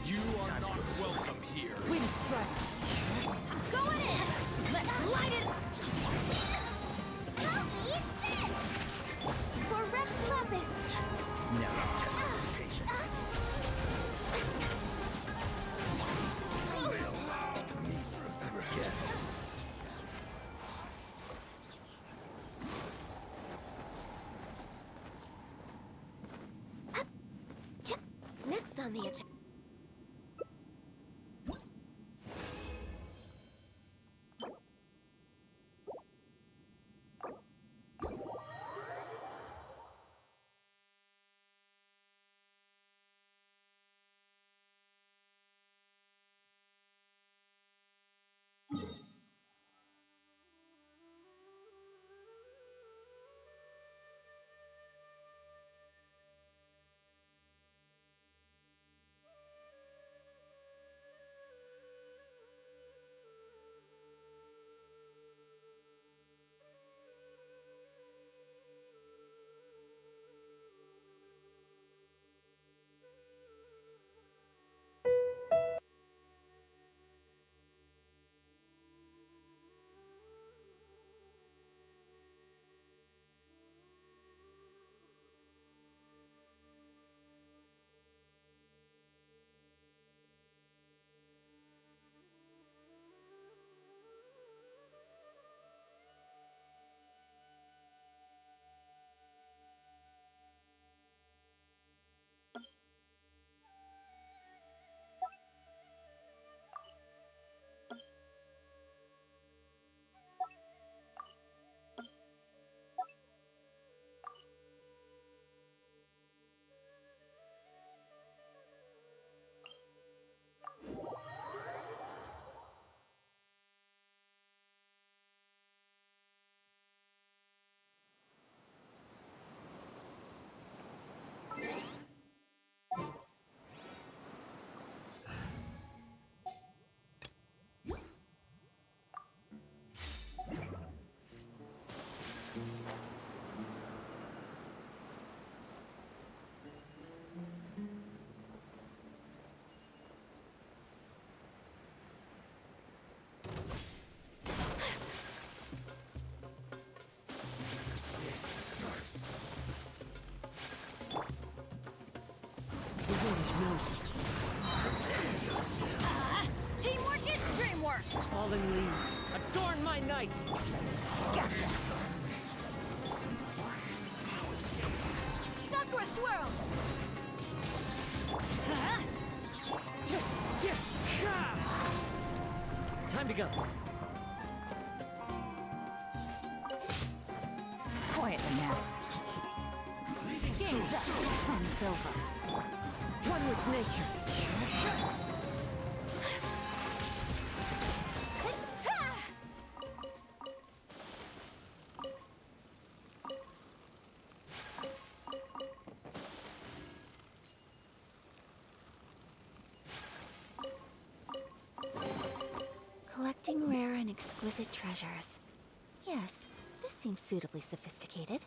You are not welcome here. Wind strike. Go in! Let's light it! How is this? For Rex Lapis! Now test my patience. Next on the agenda. The wind knows me. Teamwork is dreamwork! Fallen leaves, adorn my night! Gotcha! Sakura swirl! Time to go. Quietly now. Gaze up, fun's over. One with nature. Collecting rare and exquisite treasures. Yes, This seems suitably sophisticated.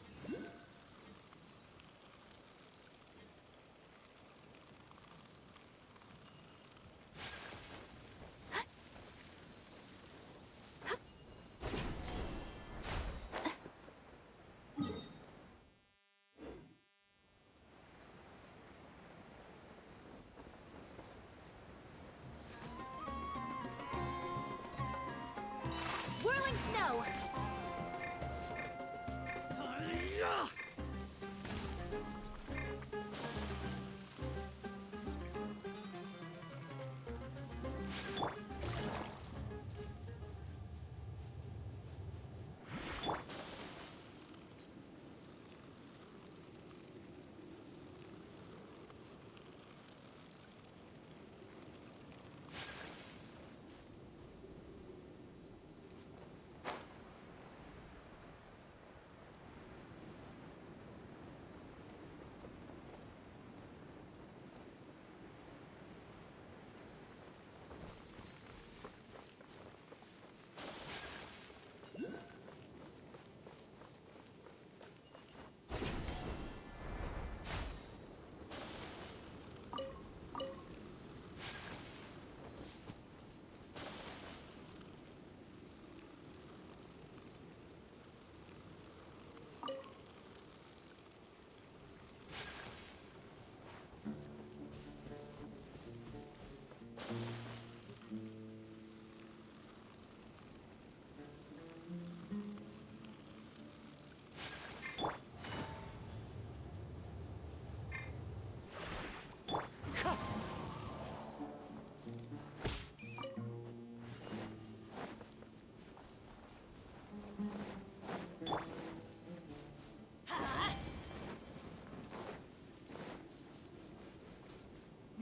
Whirling snow!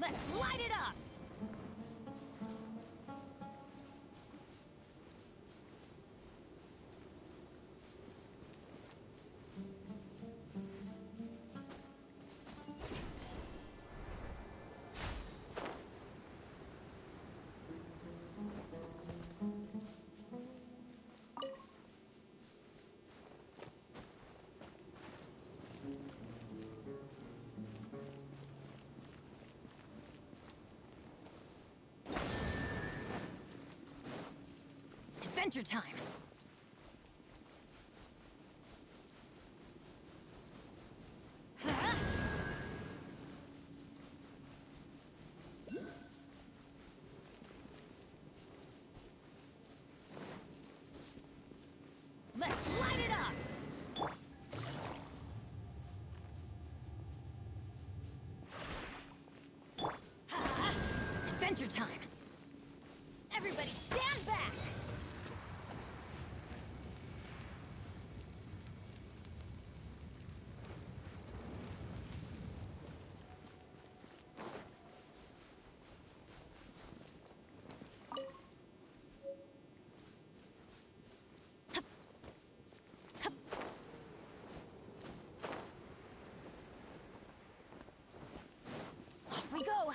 Let's light it up! Adventure time! Let's light it up! Adventure time! Everybody stand back! Off we go!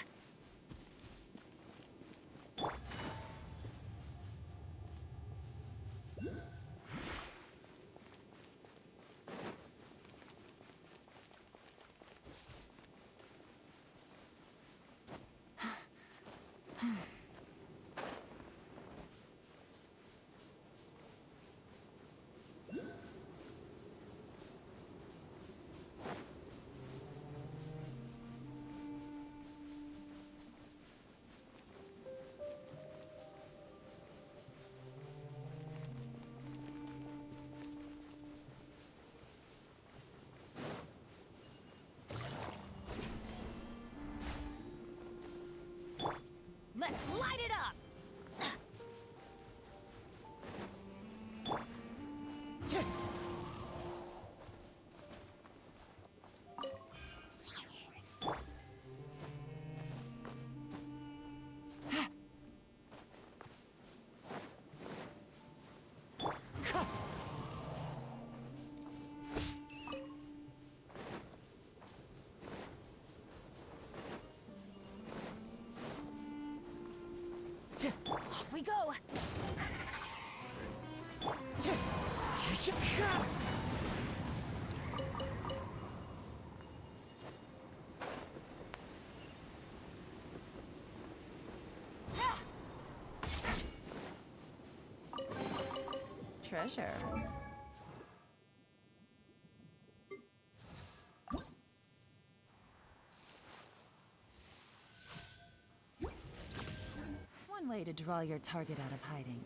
Let's light it up! Off we go! Treasure. One way to draw your target out of hiding.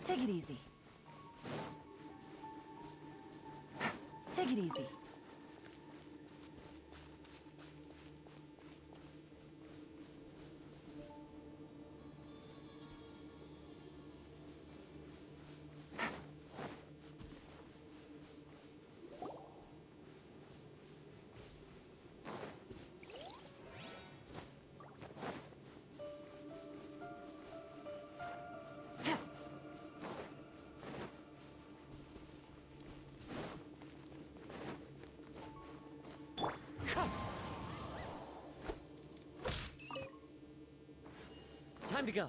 Take it easy. Take it easy. Time to go.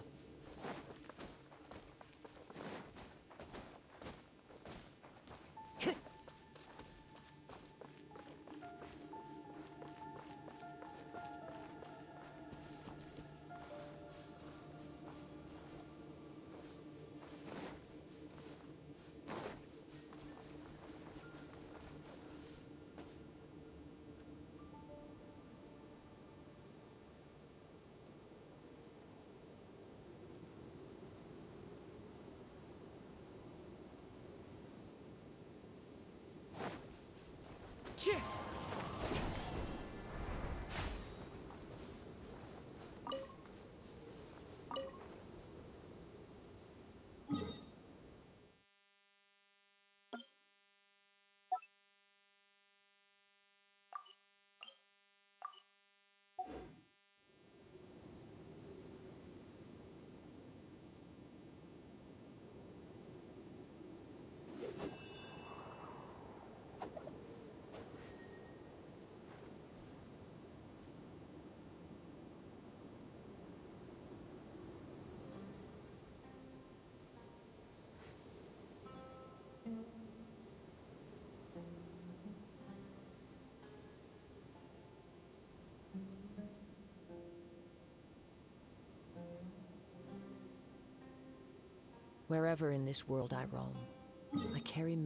Wherever in this world I roam, I carry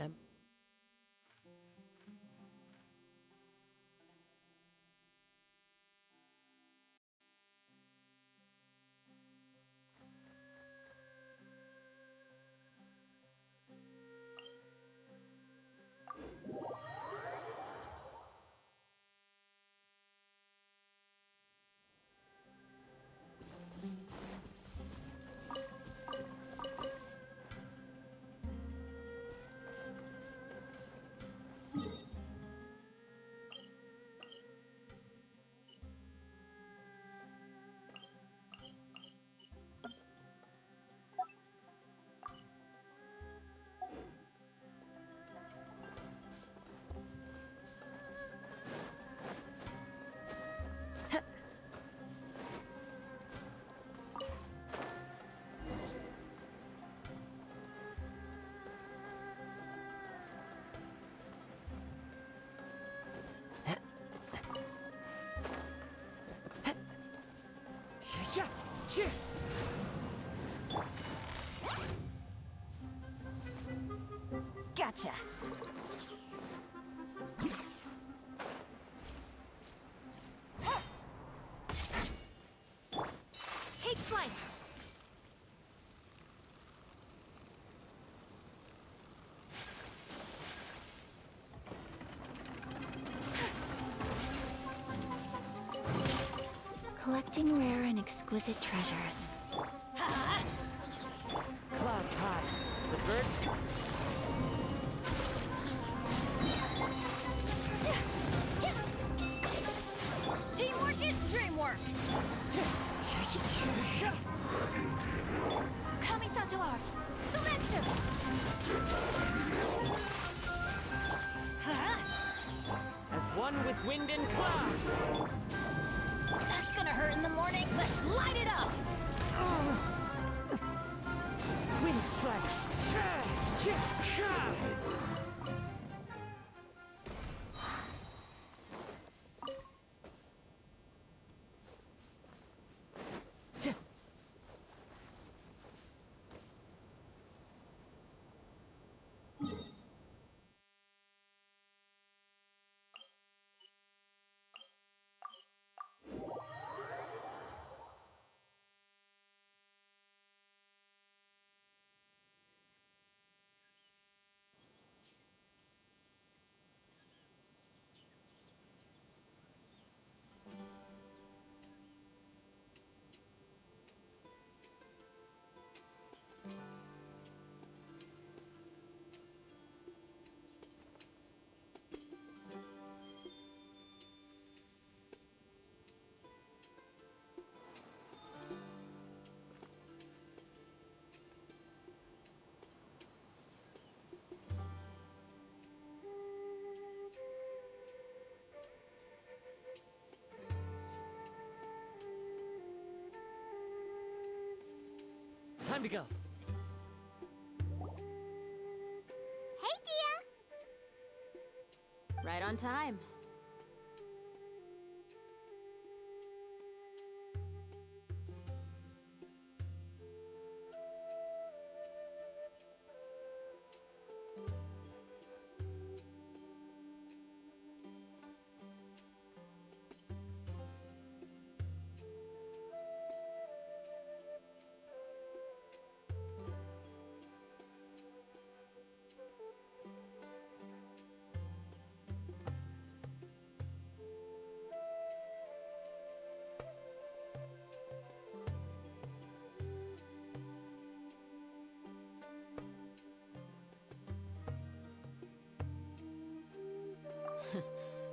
Gotcha. Take flight. Collecting rare and exquisite treasures. Clouds high. The birds come. Teamwork is dreamwork. Kamisato art. Sumetsu. As one with wind and cloud. That's gonna hurt in the morning. Let's light it up. Wind strike. Time to go. Hey, Dia! Right on time.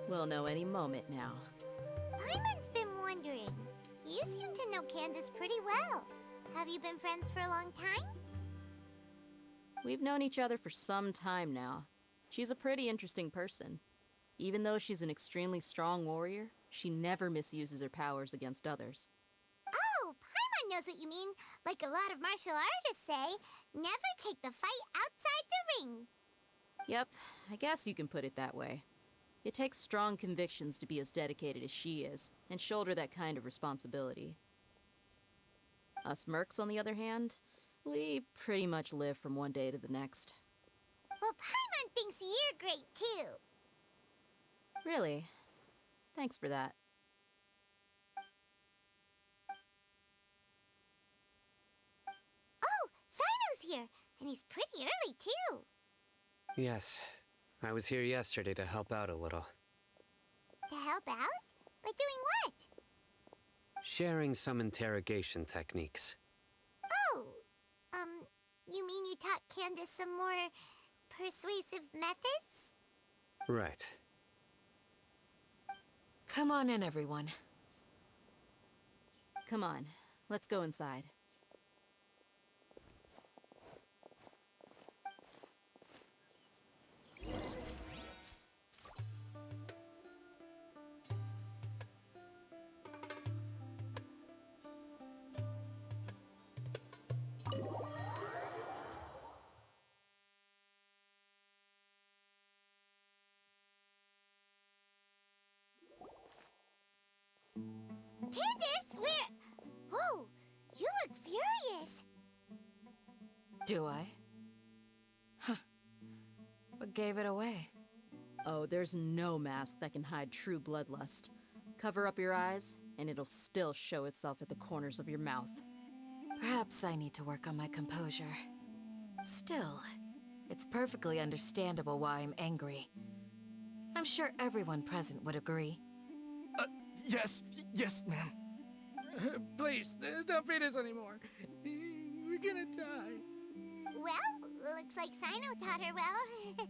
We'll know any moment now. Paimon's been wondering. You seem to know Candace pretty well. Have you been friends for a long time? We've known each other for some time now. She's a pretty interesting person. Even though she's an extremely strong warrior, she never misuses her powers against others. Oh, Paimon knows what you mean. Like a lot of martial artists say, never take the fight outside the ring. Yep, I guess you can put it that way. It takes strong convictions to be as dedicated as she is, and shoulder that kind of responsibility. Us mercs, on the other hand, we pretty much live from one day to the next. Well, Paimon thinks you're great, too. Really? Thanks for that. Oh, Sino's here, and he's pretty early, too. Yes. I was here yesterday to help out a little. To help out? By doing what? Sharing some interrogation techniques. Oh, you mean you taught Candace some more persuasive methods? Right. Come on in, everyone. Come on, let's go inside. Candace, where... Whoa, Do I? Huh. What gave it away? Oh, there's no mask that can hide true bloodlust. Cover up your eyes, and it'll still show itself at the corners of your mouth. Perhaps I need to work on my composure. Still, it's perfectly understandable why I'm angry. I'm sure everyone present would agree. Yes, ma'am. Please, don't feed us anymore. We're gonna die. Well, looks like Sino taught her well.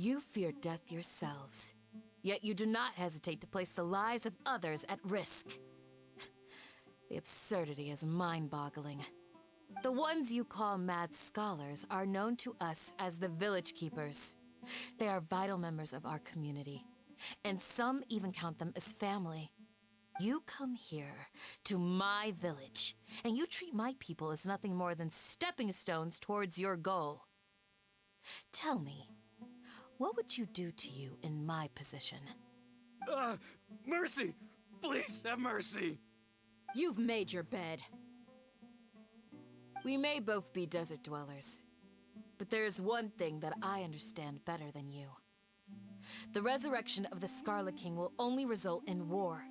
You fear death yourselves, yet you do not hesitate to place the lives of others at risk. The absurdity is mind-boggling. The ones you call mad scholars are known to us as the Village Keepers. They are vital members of our community, and some even count them as family. You come here, to my village, and you treat my people as nothing more than stepping stones towards your goal. Tell me, what would you do to you in my position? Mercy! Please have mercy! You've made your bed. We may both be desert dwellers, but there is one thing that I understand better than you. The resurrection of the Scarlet King will only result in war.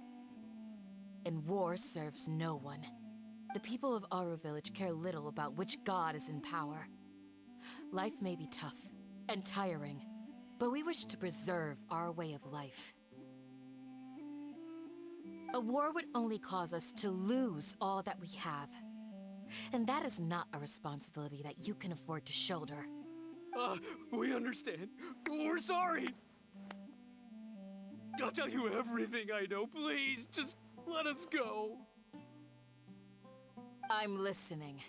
And war serves no one. The people of Aru Village care little about which god is in power. Life may be tough and tiring, but we wish to preserve our way of life. A war would only cause us to lose all that we have. And that is not a responsibility that you can afford to shoulder. We understand. We're sorry! I'll tell you everything I know, please. Just let us go. I'm listening.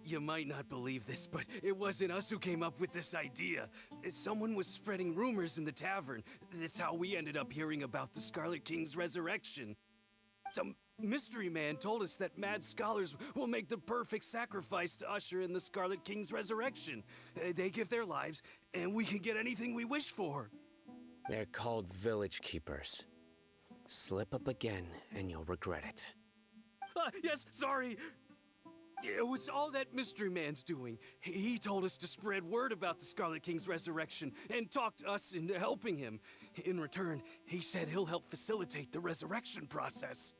You might not believe this, but it wasn't us who came up with this idea. Someone was spreading rumors in the tavern. That's how we ended up hearing about the Scarlet King's resurrection. Some mystery man told us that mad scholars will make the perfect sacrifice to usher in the Scarlet King's resurrection. They give their lives, and we can get anything we wish for. They're called Village Keepers. Slip up again, and you'll regret it. Yes, sorry. It was all that mystery man's doing. He told us to spread word about the Scarlet King's resurrection and talked us into helping him. In return, he said he'll help facilitate the resurrection process.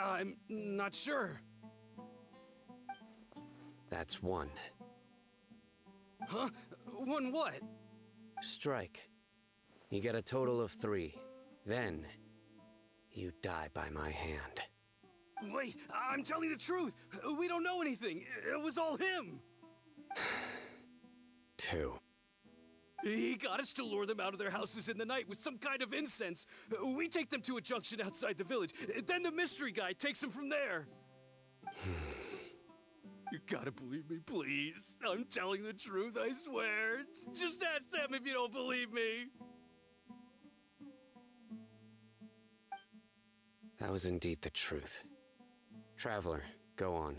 I'm not sure. That's one. Huh? One what? Strike. You get a total of 3. Then, you die by my hand. Wait, I'm telling the truth. We don't know anything. It was all him. 2. He got us to lure them out of their houses in the night with some kind of incense. We take them to a junction outside the village. Then the mystery guy takes them from there. You gotta believe me, please. I'm telling the truth, I swear. Just ask them if you don't believe me. That was indeed the truth. Traveler, go on.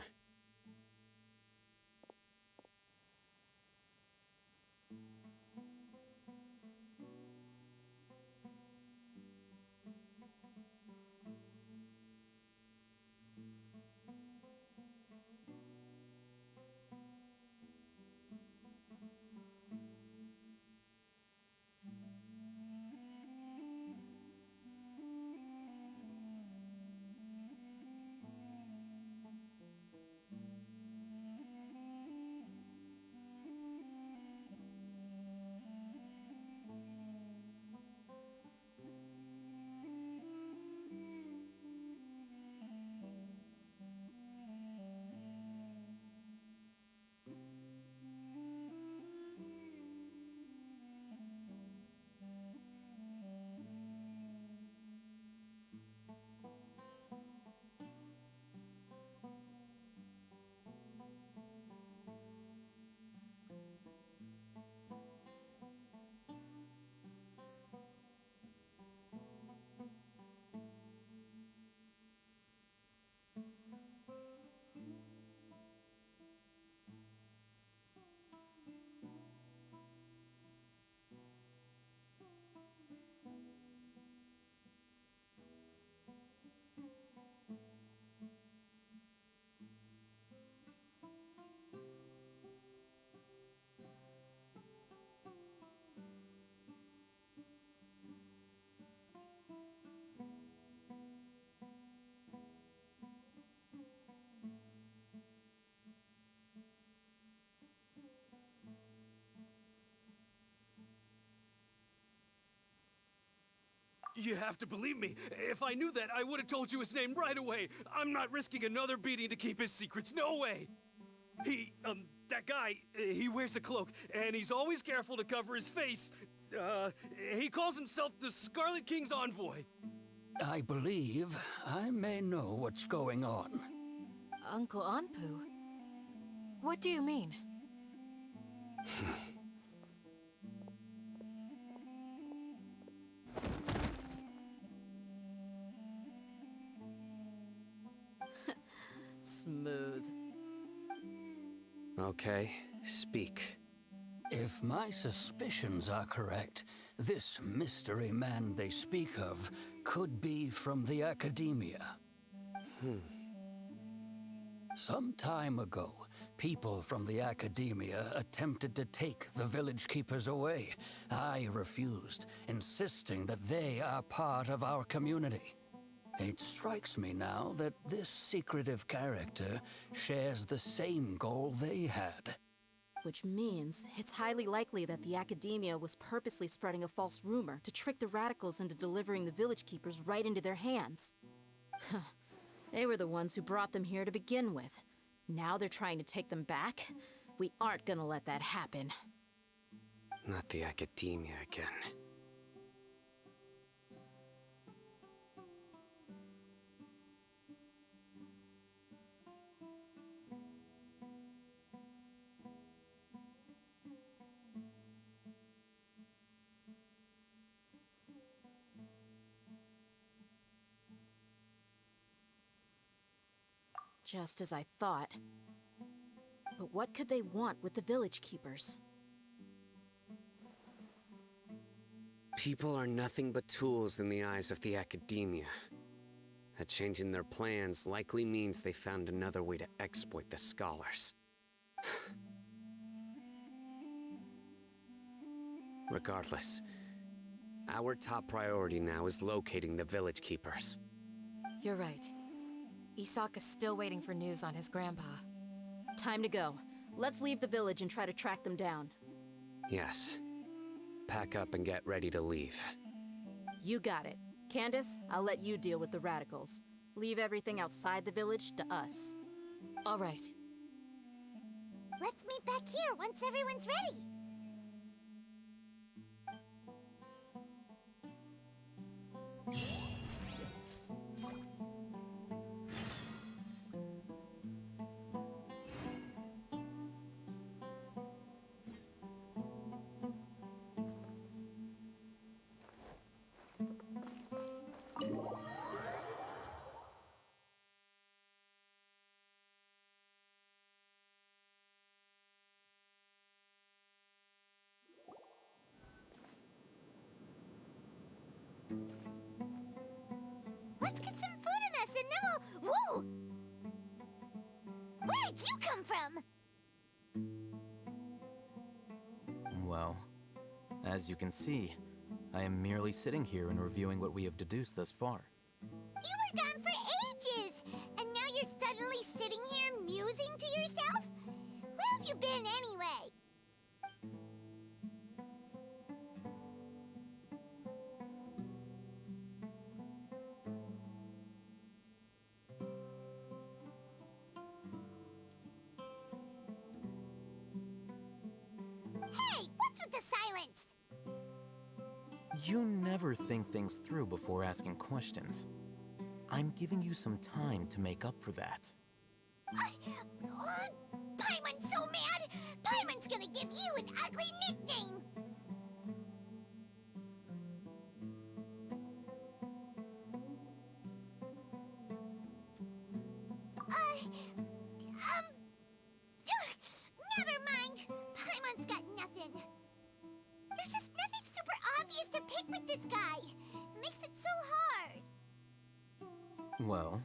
You have to believe me. If I knew that, I would have told you his name right away. I'm not risking another beating to keep his secrets. No way. That guy, he wears a cloak, and he's always careful to cover his face. He calls himself the Scarlet King's envoy. I believe I may know what's going on. Uncle Anpu? What do you mean? Smooth. Okay, speak. If my suspicions are correct, this mystery man they speak of could be from the Academia. Some time ago, people from the Academia attempted to take the village keepers away. I refused, insisting that they are part of our community. It strikes me now that this secretive character shares the same goal they had. Which means it's highly likely that the Academia was purposely spreading a false rumor to trick the radicals into delivering the village keepers right into their hands. They were the ones who brought them here to begin with. Now they're trying to take them back? We aren't gonna let that happen. Not the Academia again. Just as I thought. But what could they want with the village keepers? People are nothing but tools in the eyes of the Academia. A change in their plans likely means they found another way to exploit the scholars. Regardless, our top priority now is locating the village keepers. You're right. Isak is still waiting for news on his grandpa. Time to go. Let's leave the village and try to track them down. Yes. Pack up and get ready to leave. You got it. Candace, I'll let you deal with the radicals. Leave everything outside the village to us. All right. Let's meet back here once everyone's ready. Let's get some food in us and then we'll... Whoa! Where did you come from? Well, as you can see, I am merely sitting here and reviewing what we have deduced thus far. You were gone for ages! And now you're suddenly sitting here musing to yourself? Where have you been anyway? Hey, what's with the silence? You never think things through before asking questions. I'm giving you some time to make up for that. Paimon's so mad! Paimon's gonna give you an ugly nickname! Never mind. Paimon's got nothing. There's just nothing super obvious to pick with this guy. It makes it so hard. Well,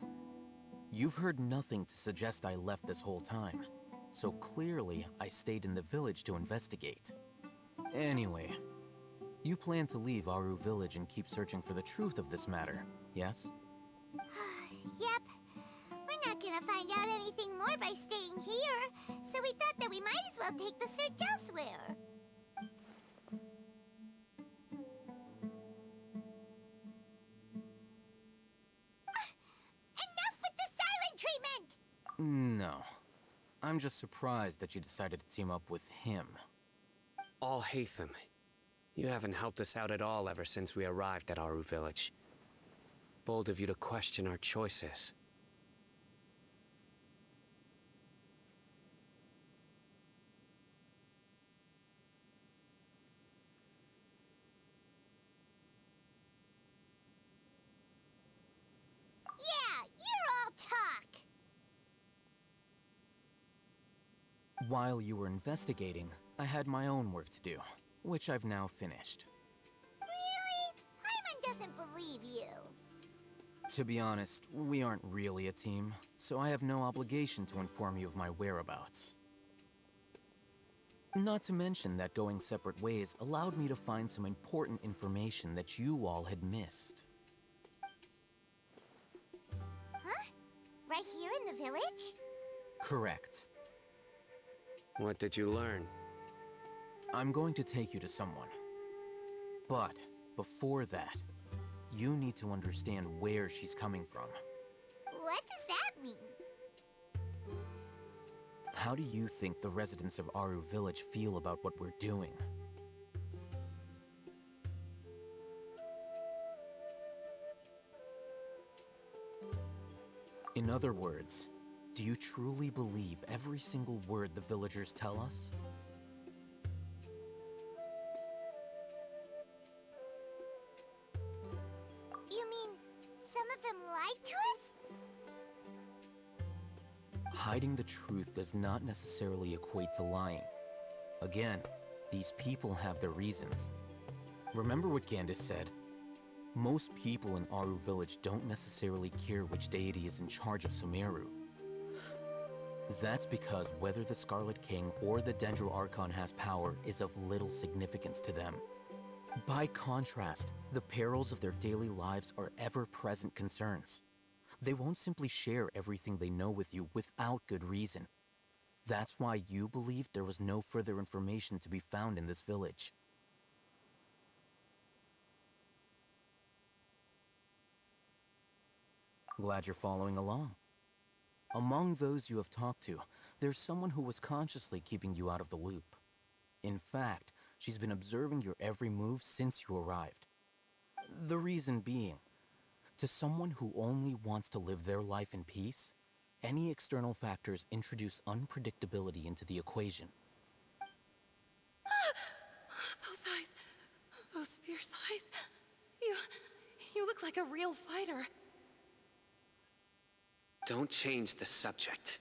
you've heard nothing to suggest I left this whole time. So clearly, I stayed in the village to investigate. Anyway, you plan to leave Aru village and keep searching for the truth of this matter, yes? Yep. We're not gonna find out anything more by staying here, so we thought that we might as well take the search elsewhere. I'm just surprised that you decided to team up with him. Al-Haytham, you haven't helped us out at all ever since we arrived at Aru Village. Bold of you to question our choices. Yeah, you're all talk. While you were investigating, I had my own work to do, which I've now finished. Really? Paimon doesn't believe you. To be honest, we aren't really a team, so I have no obligation to inform you of my whereabouts. Not to mention that going separate ways allowed me to find some important information that you all had missed. Huh? Right here in the village? Correct. What did you learn? I'm going to take you to someone. But before that, you need to understand where she's coming from. What does that mean? How do you think the residents of Aru Village feel about what we're doing? In other words, do you truly believe every single word the villagers tell us? You mean some of them lied to us? Hiding the truth does not necessarily equate to lying. Again, these people have their reasons. Remember what Gandis said? Most people in Aru Village don't necessarily care which deity is in charge of Sumeru. That's because whether the Scarlet King or the Dendro Archon has power is of little significance to them. By contrast, the perils of their daily lives are ever-present concerns. They won't simply share everything they know with you without good reason. That's why you believed there was no further information to be found in this village. Glad you're following along. Among those you have talked to, there's someone who was consciously keeping you out of the loop. In fact, she's been observing your every move since you arrived. The reason being, to someone who only wants to live their life in peace, any external factors introduce unpredictability into the equation. Those eyes. Those fierce eyes. You look like a real fighter. Don't change the subject.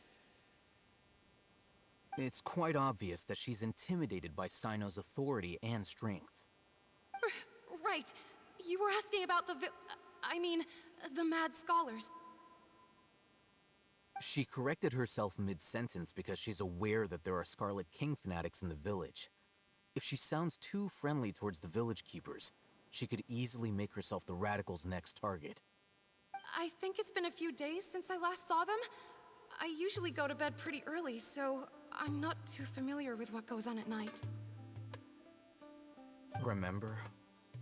It's quite obvious that she's intimidated by Sino's authority and strength. Right. You were asking about the the mad scholars. She corrected herself mid-sentence because she's aware that there are Scarlet King fanatics in the village. If she sounds too friendly towards the village keepers, she could easily make herself the radicals' next target. I think it's been a few days since I last saw them. I usually go to bed pretty early, so I'm not too familiar with what goes on at night. Remember?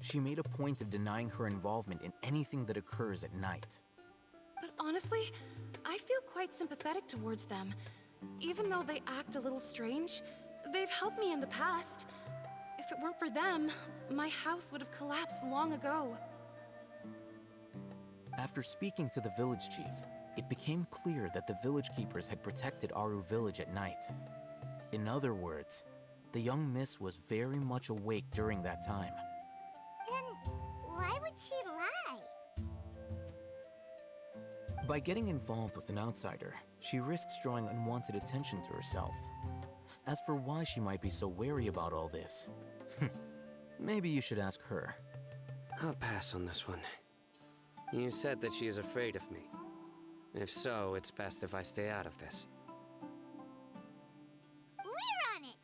She made a point of denying her involvement in anything that occurs at night. But honestly, I feel quite sympathetic towards them. Even though they act a little strange, they've helped me in the past. If it weren't for them, my house would have collapsed long ago. After speaking to the village chief, it became clear that the village keepers had protected Aru Village at night. In other words, the young miss was very much awake during that time. Then why would she lie? By getting involved with an outsider, she risks drawing unwanted attention to herself. As for why she might be so wary about all this, maybe you should ask her. I'll pass on this one. You said that she is afraid of me. If so, it's best if I stay out of this. We're on it!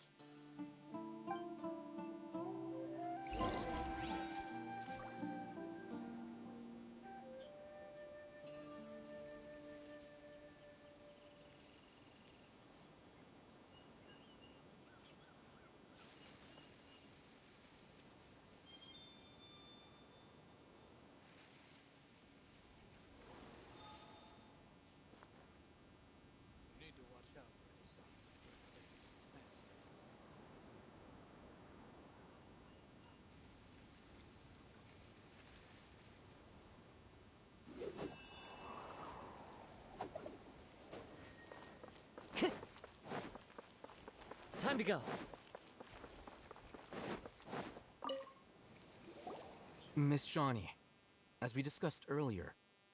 Time to go. Miss Shawnee, as we discussed earlier,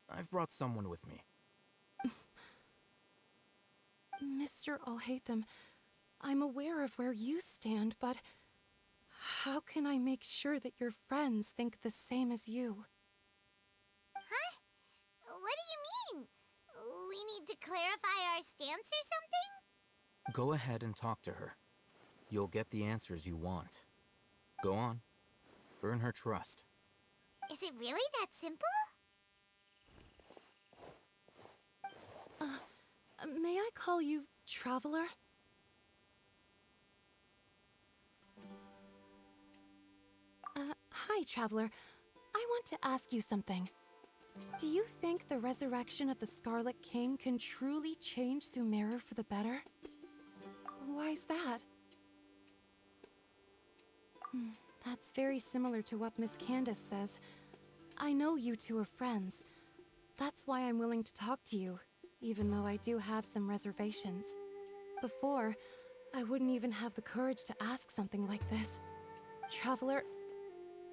I've brought someone with me. Mr. Alhaitham, I'm aware of where you stand, but how can I make sure that your friends think the same as you? Huh? What do you mean? We need to clarify our stance or something? Go ahead and talk to her. You'll get the answers you want. Go on. Earn her trust. Is it really that simple? May I call you Traveler? Hi, Traveler. I want to ask you something. Do you think the resurrection of the Scarlet King can truly change Sumeru for the better? Why's that? That's very similar to what Miss Candace says. I know you two are friends. That's why I'm willing to talk to you, even though I do have some reservations. Before, I wouldn't even have the courage to ask something like this. Traveler,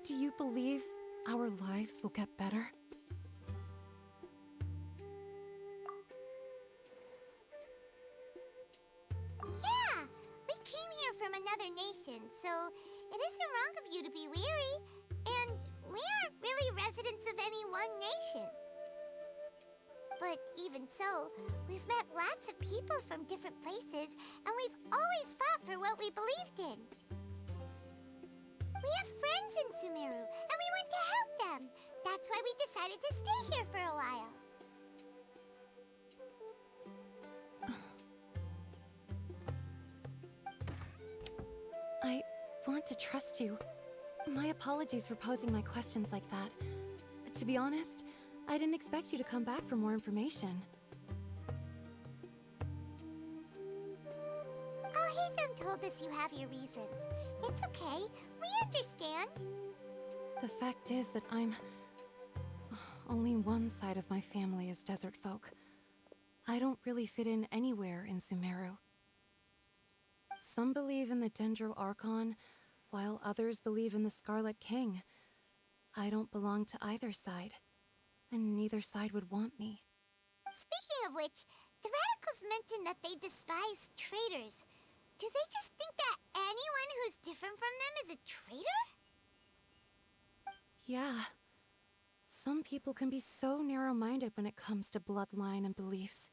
do you believe our lives will get better? Yeah! We came here from another nation, so it isn't wrong of you to be weary. And we aren't really residents of any one nation. But even so, we've met lots of people from different places, and we've always fought for what we believed in. We have friends in Sumeru, and we want to help them. That's why we decided to stay here for a while. I want to trust you. My apologies for posing my questions like that. To be honest, I didn't expect you to come back for more information. Alhaitham told us you have your reasons. It's okay. We understand. The fact is that only one side of my family is desert folk. I don't really fit in anywhere in Sumeru. Some believe in the Dendro Archon, while others believe in the Scarlet King. I don't belong to either side, and neither side would want me. Speaking of which, the radicals mentioned that they despise traitors. Do they just think that anyone who's different from them is a traitor? Yeah. Some people can be so narrow-minded when it comes to bloodline and beliefs.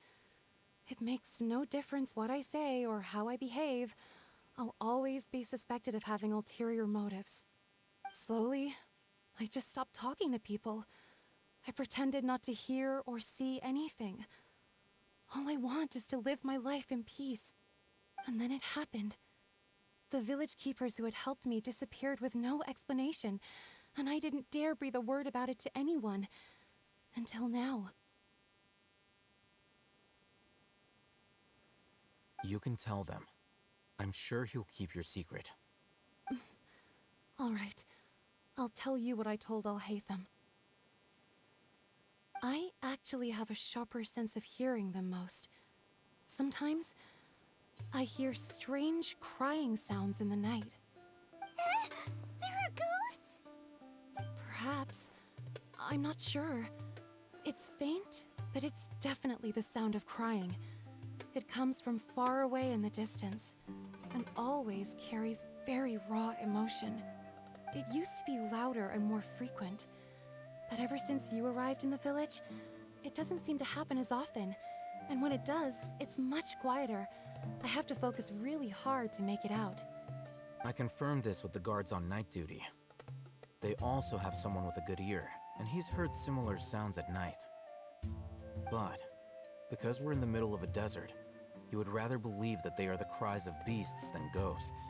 It makes no difference what I say or how I behave. I'll always be suspected of having ulterior motives. Slowly, I just stopped talking to people. I pretended not to hear or see anything. All I want is to live my life in peace. And then it happened. The village keepers who had helped me disappeared with no explanation, and I didn't dare breathe a word about it to anyone. Until now. You can tell them. I'm sure he'll keep your secret. All right. I'll tell you what I told Alhaitham. I actually have a sharper sense of hearing than most. Sometimes, I hear strange crying sounds in the night. There are ghosts? Perhaps. I'm not sure. It's faint, but it's definitely the sound of crying. It comes from far away in the distance, and always carries very raw emotion. It used to be louder and more frequent, but ever since you arrived in the village, it doesn't seem to happen as often, and when it does, it's much quieter. I have to focus really hard to make it out. I confirmed this with the guards on night duty. They also have someone with a good ear, and he's heard similar sounds at night. But, because we're in the middle of a desert, he would rather believe that they are the cries of beasts than ghosts.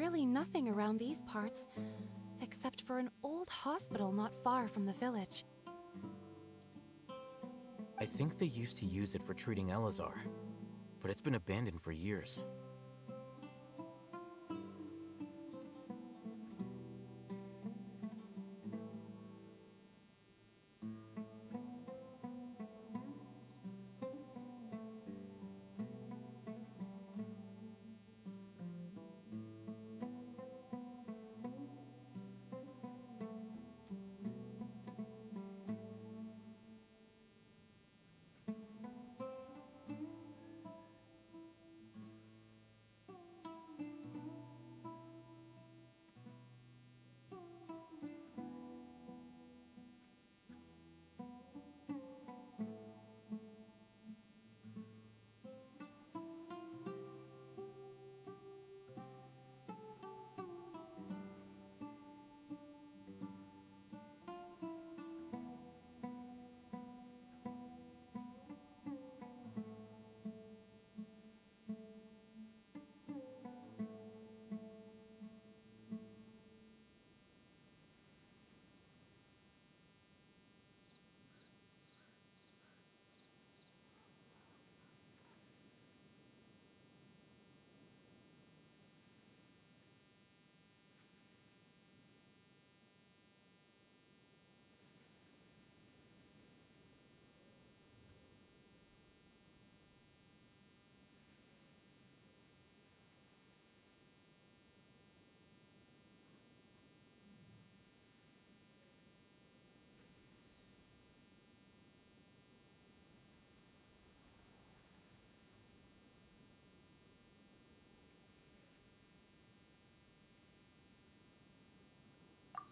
really nothing around these parts, except for an old hospital not far from the village. I think they used to use it for treating Elazar, but it's been abandoned for years.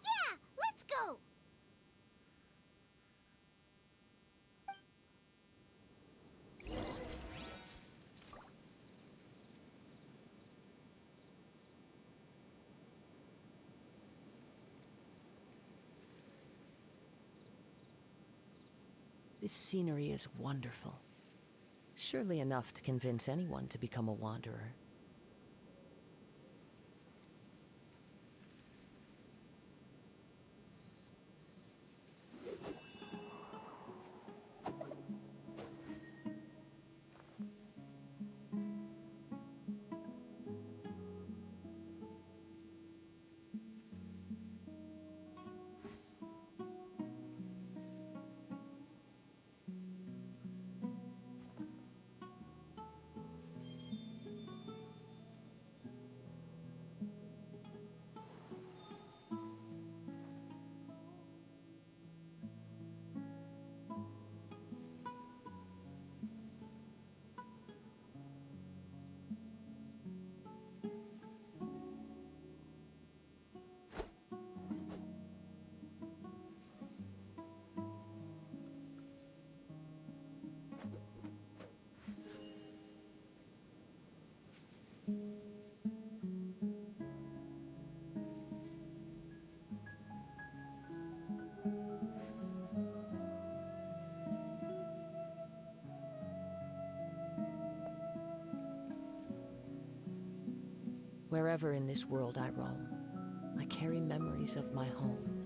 Yeah, let's go! This scenery is wonderful. Surely enough to convince anyone to become a wanderer. Wherever in this world I roam, I carry memories of my home.